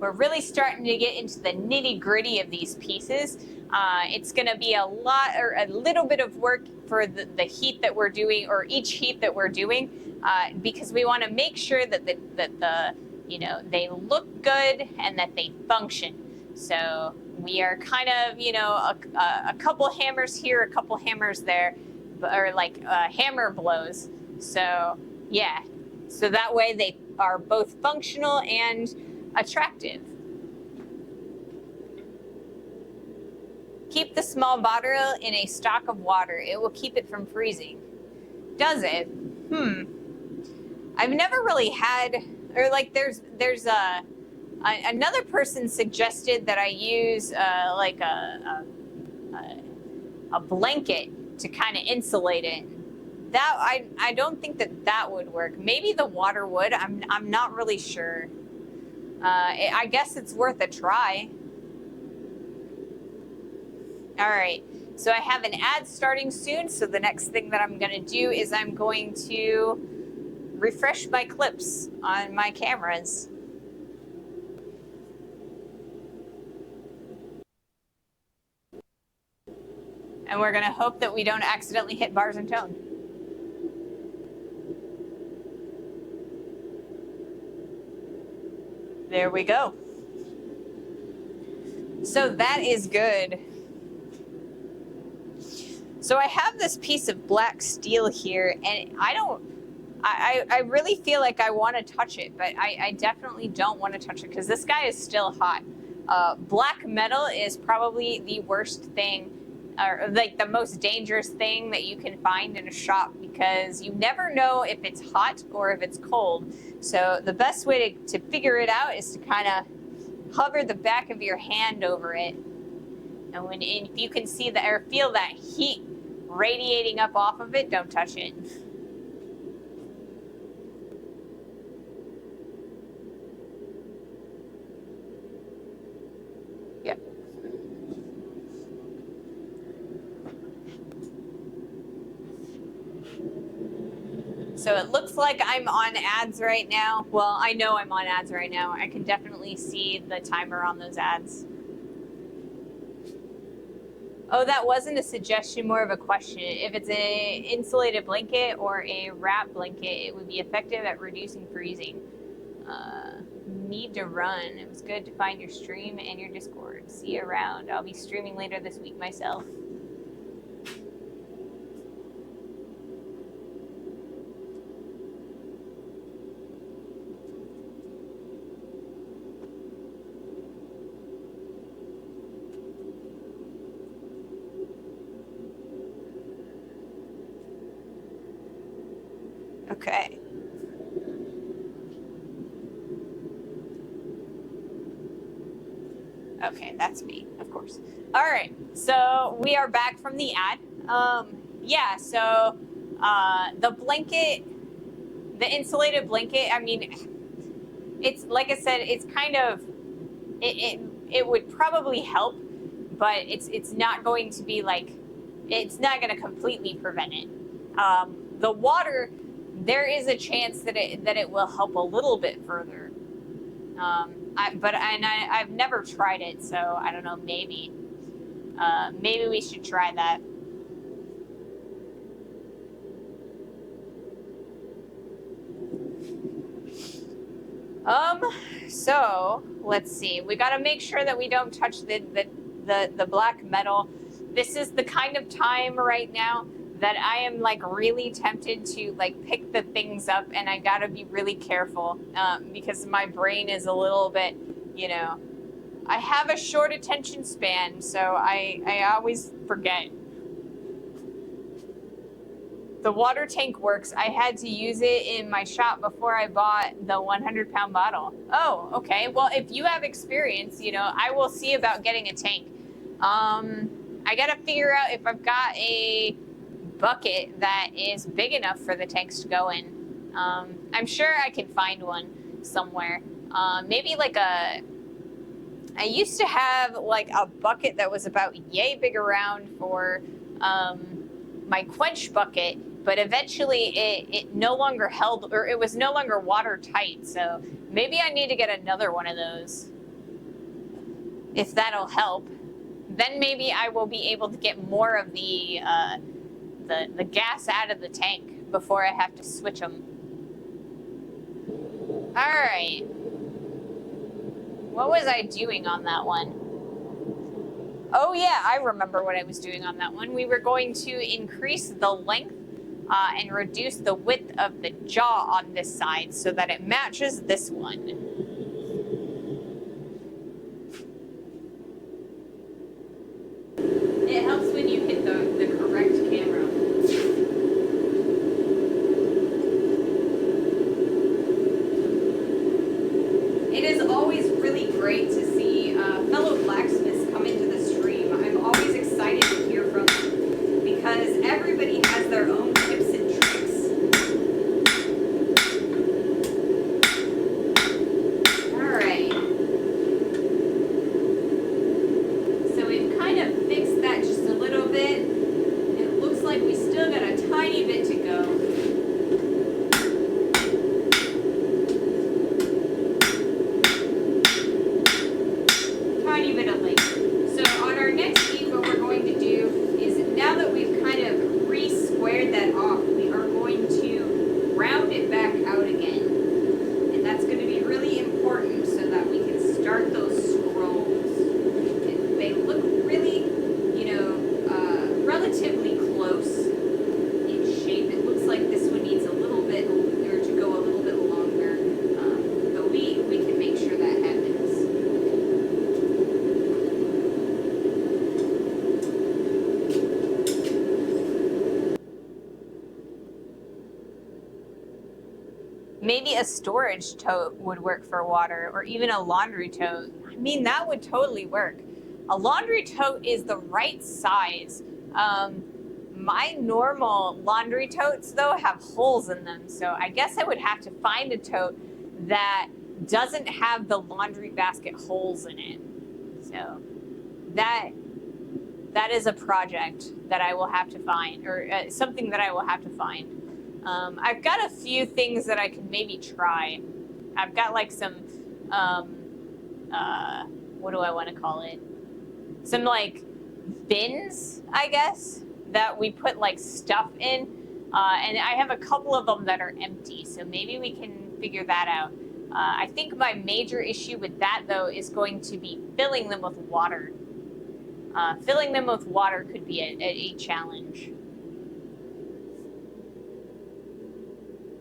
we're really starting to get into the nitty gritty of these pieces. It's going to be a lot or a little bit of work for the heat that we're doing, or each heat that we're doing, because we want to make sure that the you know, they look good and that they function. So we are kind of, you know, a couple hammers here, a couple hammers there, or like hammer blows. So yeah, so that way they are both functional and attractive. Keep the small bottle in a stock of water. It will keep it from freezing. Does it? I've never really had, or like there's another person suggested that I use like a blanket to kind of insulate it. That I don't think that would work. Maybe the water would. I'm not really sure. I guess it's worth a try. All right, so I have an ad starting soon, so the next thing that I'm gonna do is I'm going to refresh my clips on my cameras. And we're gonna hope that we don't accidentally hit bars and tone. There we go. So that is good. So I have this piece of black steel here, and I really feel like I want to touch it, but I definitely don't want to touch it because this guy is still hot. Black metal is probably the worst thing, or like the most dangerous thing that you can find in a shop, because you never know if it's hot or if it's cold. So the best way to figure it out is to kind of hover the back of your hand over it. And if you can see that or feel that heat radiating up off of it, don't touch it. Yep. So it looks like I'm on ads right now. Well, I know I'm on ads right now. I can definitely see the timer on those ads. Oh, that wasn't a suggestion, more of a question. If it's an insulated blanket or a wrap blanket, it would be effective at reducing freezing. Need to run. It was good to find your stream and your Discord. See you around. I'll be streaming later this week myself. Okay. Okay, that's me, of course. All right, so we are back from the ad. Yeah, so the blanket, the insulated blanket, I mean, it's like I said, it's kind of, it would probably help, but it's not going to be like, it's not going to completely prevent it. The water, there is a chance that it will help a little bit further. I've never tried it, so I don't know. Maybe we should try that. So let's see. We got to make sure that we don't touch the black metal. This is the kind of time right now that I am like really tempted to like pick the things up, and I gotta be really careful because my brain is a little bit, you know, I have a short attention span, so I always forget. The water tank works. I had to use it in my shop before I bought the 100-pound bottle. Oh, okay. Well, if you have experience, you know, I will see about getting a tank. I gotta figure out if I've got a bucket that is big enough for the tanks to go in. I'm sure I can find one somewhere. Maybe like I used to have like a bucket that was about yay big around for my quench bucket, but eventually it no longer held, or it was no longer watertight. So maybe I need to get another one of those. if that'll help. Then maybe I will be able to get more of the gas out of the tank before I have to switch them. All right. What was I doing on that one? Oh yeah, I remember what I was doing on that one. We were going to increase the length and reduce the width of the jaw on this side so that it matches this one. It helps when you hit the correct camera. It is always really great to see fellow blacksmiths come into the stream. I'm always excited to hear from them because everybody has their own tips and tricks. Alright. So we've kind of fixed that just a little bit. It looks like we still got a tiny bit to go. Maybe a storage tote would work for water, or even a laundry tote. I mean, that would totally work. A laundry tote is the right size. My normal laundry totes, though, have holes in them, so I guess I would have to find a tote that doesn't have the laundry basket holes in it. So that is a project that I will have to find, or something that I will have to find. I've got a few things that I can maybe try. I've got like some, what do I want to call it? Some like bins, I guess, that we put like stuff in. And I have a couple of them that are empty, so maybe we can figure that out. I think my major issue with that, though, is going to be filling them with water. Filling them with water could be a challenge.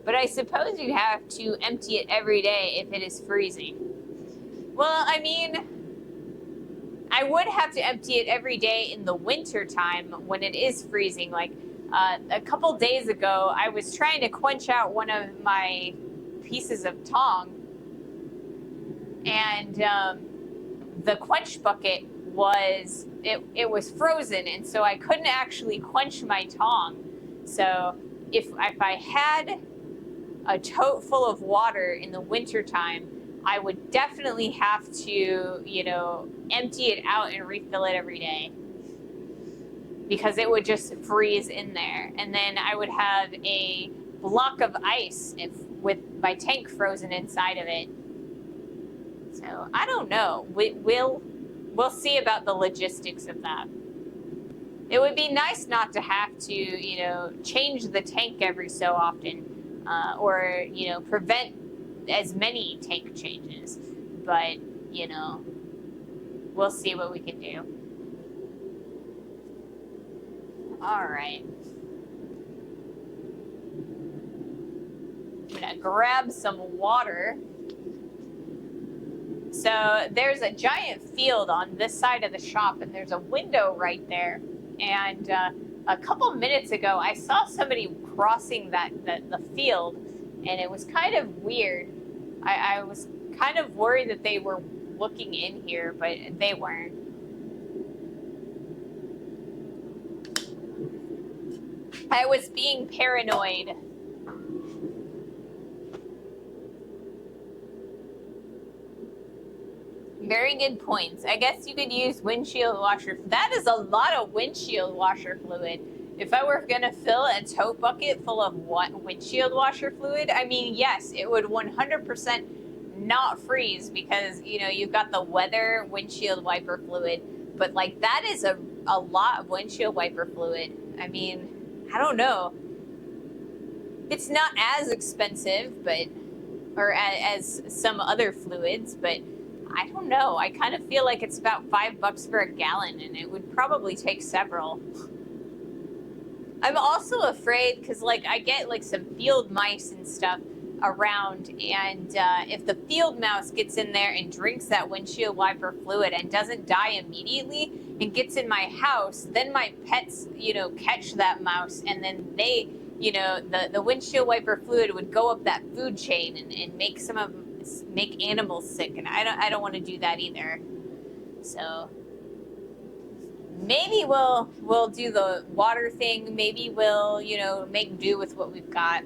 But I suppose you have to empty it every day if it is freezing. Well, I mean, I would have to empty it every day in the winter time when it is freezing. Like a couple days ago, I was trying to quench out one of my pieces of tong, and the quench bucket was frozen, and so I couldn't actually quench my tong. So if I had a tote full of water in the winter time, I would definitely have to, empty it out and refill it every day, because it would just freeze in there. And then I would have a block of ice with my tank frozen inside of it. So I don't know. We'll see about the logistics of that. It would be nice not to have to, change the tank every so often. Or, prevent as many tank changes. But, we'll see what we can do. All right. I'm going to grab some water. So there's a giant field on this side of the shop, and there's a window right there. And a couple minutes ago, I saw somebody crossing the field, and it was kind of weird. I was kind of worried that they were looking in here, but they weren't. I was being paranoid. Very good points. I guess you could use windshield washer. That is a lot of windshield washer fluid. If I were going to fill a tote bucket full of windshield washer fluid, I mean, yes, it would 100% not freeze because, you know, you've got the weather windshield wiper fluid, but like that is a lot of windshield wiper fluid. I mean, I don't know. It's not as expensive, but, or as some other fluids, but I don't know. I kind of feel like it's about $5 for a gallon, and it would probably take several. I'm also afraid because, like, I get like some field mice and stuff around, and if the field mouse gets in there and drinks that windshield wiper fluid and doesn't die immediately and gets in my house, then my pets, you know, catch that mouse, and then they, you know, the windshield wiper fluid would go up that food chain and make animals sick, and I don't want to do that either. So maybe we'll do the water thing. Maybe we'll, you know, make do with what we've got.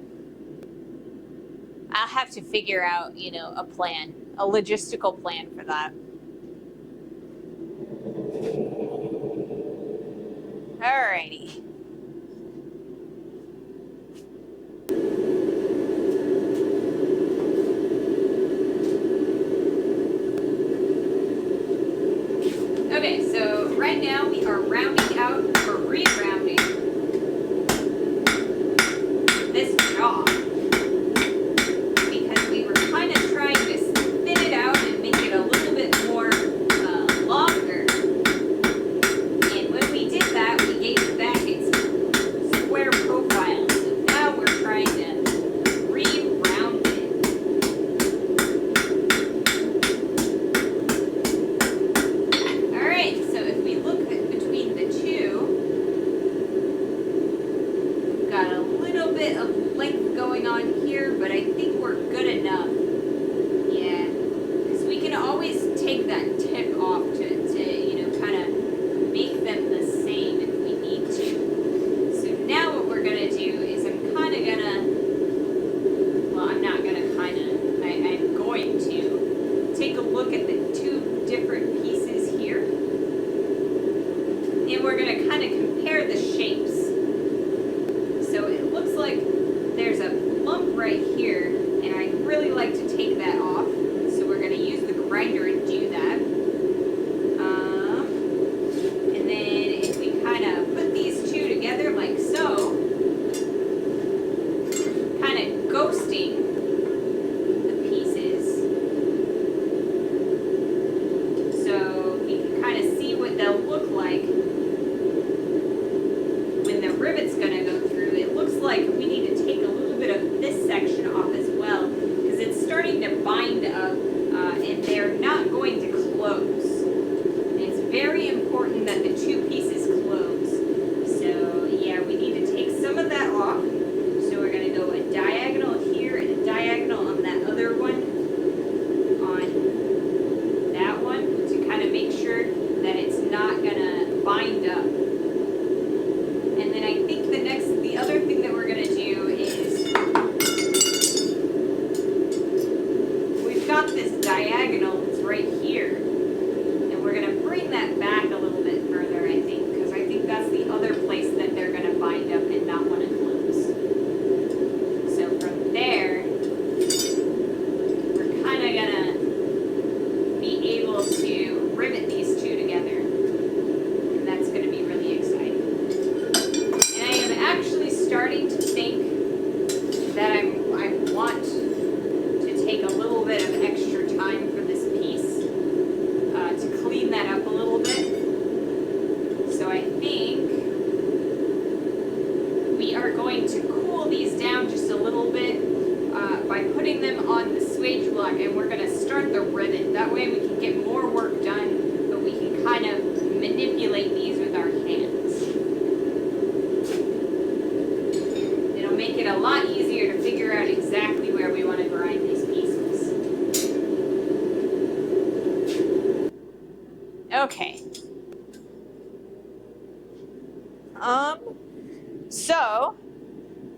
I'll have to figure out, you know, a plan, a logistical plan for that. Alrighty. Okay, so right now we are rounding out, or re-rounding this jaw because we were kind of trying to thin it out and make it a little bit more longer. And when we did that, we gave it back its square profile. So now we're trying to re-round it. Alright, so if we look between the two, we've got a little bit of length going on here, but I think we're good enough. Yeah, because we can always take that tip off to you know, kind of make them the same if we need to. So now what we're going to do is I'm kind of going to, well, I'm not going to kind of, I'm going to take a look at the two different pieces here. And we're going to kind of compare the shapes. So it looks like there's a lump right here, and I'd really like to take that off. So we're going to use the grinder and do that. And then if we kind of put these two together like so, kind of ghosting the pieces. So we can kind of see what they'll look like when the rivet's going to go through. It looks like we need to take a little bit of this section off as well because it's starting to bind up and they're not going to close. And it's very important that the two pieces close. So yeah, we need to take some of that off. So we're going to go a diagonal here and a diagonal on that other one, on that one, to kind of make sure that it's not going to bind up. And then I think the other thing that we're going to do is we've got this diagonal that's right here, and we're going to bring that back a little bit further, I think, because I think that's the other place that they're going to bind up and not want to close. So from there, we're kind of going to be able to rivet these two together, and that's going to be really exciting. And I am actually starting to think that I want to take a little bit of extra time for this piece to clean that up a little bit. So I think we are going to cool these down just a little bit by putting them on the swage block, and we're going to start the rivet. That way we can get more work done, but we can kind of manipulate these with our hands. It'll make it a lot easier to figure out exactly where we want to grind these pieces. Okay. So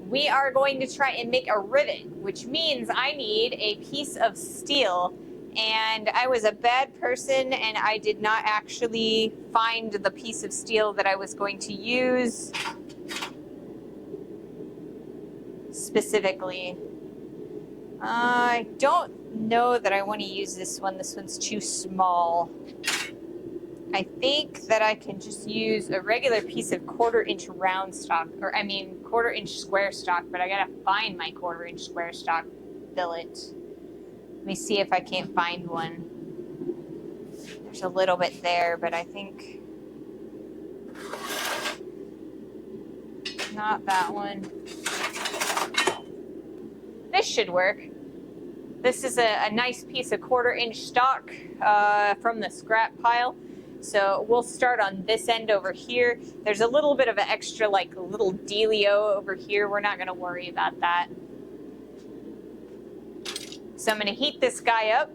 we are going to try and make a rivet, which means I need a piece of steel, and I was a bad person and I did not actually find the piece of steel that I was going to use specifically. I don't know that I want to use this one. This one's too small. I think that I can just use a regular piece of 1/4-inch round stock, or I mean 1/4-inch square stock, but I gotta find my 1/4-inch square stock billet. Let me see if I can't find one. There's a little bit there, but I think not that one. This should work. This is a nice piece of 1/4-inch stock from the scrap pile. So we'll start on this end over here. There's a little bit of an extra like little dealio over here. We're not gonna worry about that. So I'm gonna heat this guy up.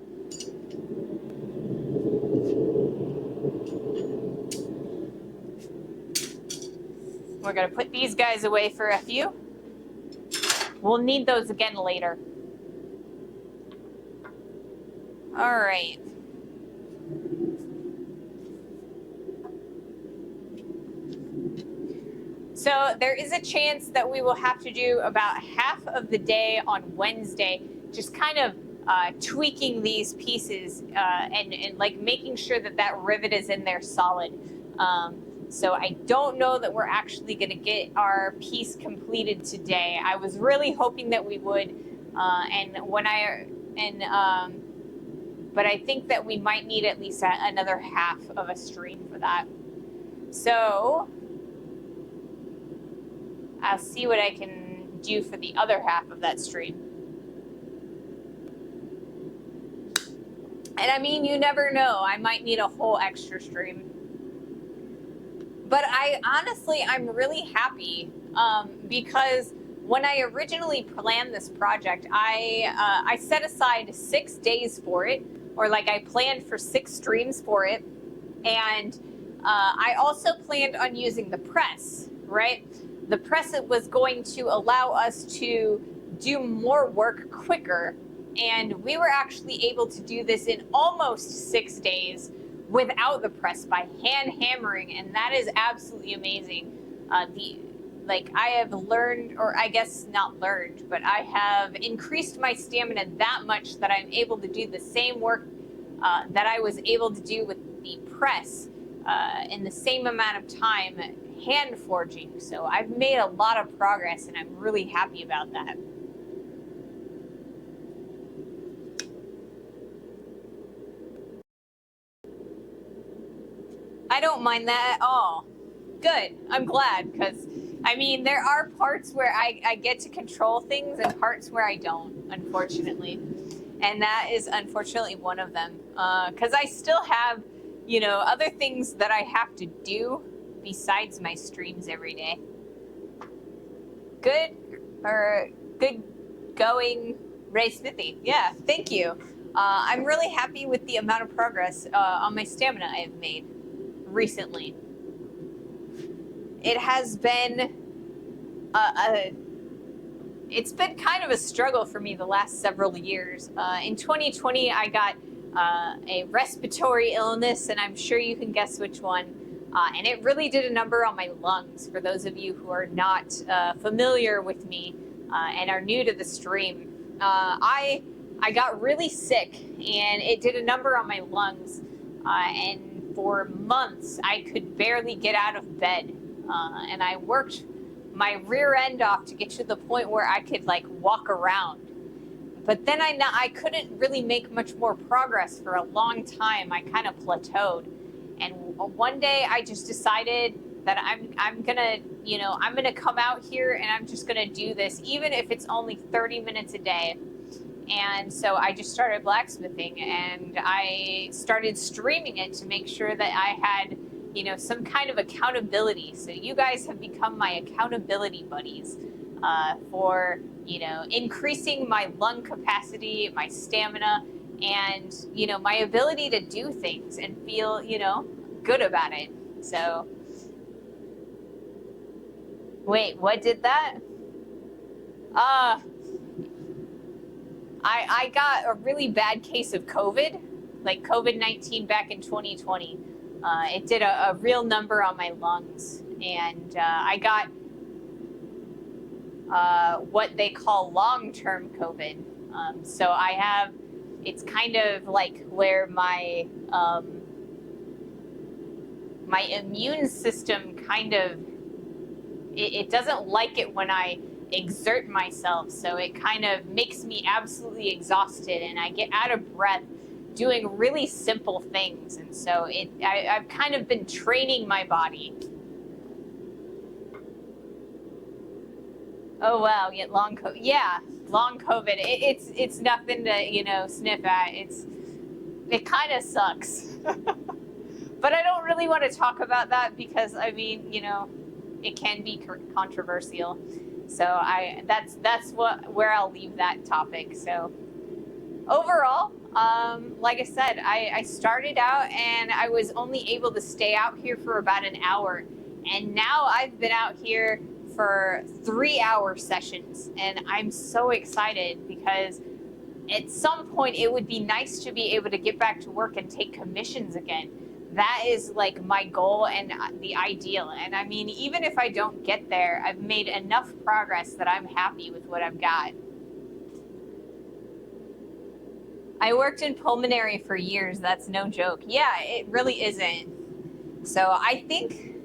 We're gonna put these guys away for a few. We'll need those again later. All right. So there is a chance that we will have to do about half of the day on Wednesday, just kind of tweaking these pieces and like making sure that that rivet is in there solid. So I don't know that we're actually going to get our piece completed today. I was really hoping that we would, but I think that we might need at least another half of a stream for that. So I'll see what I can do for the other half of that stream. And I mean, you never know. I might need a whole extra stream. But I'm really happy because when I originally planned this project, I set aside 6 days for it, or like I planned for 6 streams for it. And I also planned on using the press, right? The press was going to allow us to do more work quicker. And we were actually able to do this in almost 6 days without the press by hand hammering. And that is absolutely amazing. I have learned, or I guess not learned, but I have increased my stamina that much that I'm able to do the same work that I was able to do with the press in the same amount of time hand forging. So I've made a lot of progress and I'm really happy about that. I don't mind that at all. Good. I'm glad, because I mean, there are parts where I get to control things and parts where I don't, unfortunately. And that is unfortunately one of them. Because I still have, you know, other things that I have to do besides my streams every day. Good going, Ray Smithy. Yeah, thank you. I'm really happy with the amount of progress on my stamina I have made recently. It has been it's been kind of a struggle for me the last several years. In 2020, I got a respiratory illness, and I'm sure you can guess which one. And it really did a number on my lungs. For those of you who are not familiar with me and are new to the stream, I got really sick, and it did a number on my lungs. And for months, I could barely get out of bed. And I worked my rear end off to get to the point where I could like walk around. But then I couldn't really make much more progress for a long time. I kind of plateaued. And one day I just decided that I'm gonna come out here and I'm just gonna do this, even if it's only 30 minutes a day. And so I just started blacksmithing, and I started streaming it to make sure that I had, you know, some kind of accountability. So you guys have become my accountability buddies for, you know, increasing my lung capacity, my stamina, and, you know, my ability to do things and feel, you know, good about it. So, wait, what did that? I got a really bad case of COVID, like COVID-19 back in 2020. It did a real number on my lungs, and I got what they call long-term COVID. So I have it's kind of like where my my immune system kind of, it doesn't like it when I exert myself, so it kind of makes me absolutely exhausted and I get out of breath doing really simple things. And so I've kind of been training my body. Oh wow, get long COVID. Yeah, long COVID. It's nothing to, you know, sniff at. It kind of sucks. But I don't really want to talk about that because, I mean, you know, it can be controversial. So that's where I'll leave that topic. So overall, like I said, I started out and I was only able to stay out here for about an hour, and now I've been out here for 3-hour sessions, and I'm so excited because at some point it would be nice to be able to get back to work and take commissions again. That is like my goal and the ideal. And I mean, even if I don't get there, I've made enough progress that I'm happy with what I've got. I worked in pulmonary for years. That's no joke. Yeah, it really isn't. So I think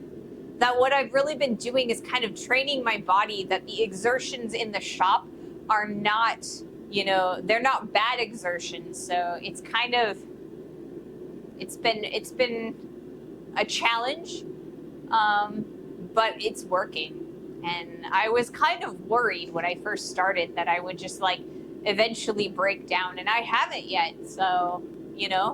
that what I've really been doing is kind of training my body that the exertions in the shop are not, you know, they're not bad exertions. So it's kind of, it's been a challenge, but it's working. And I was kind of worried when I first started that I would just like eventually break down, and I haven't yet. So, you know,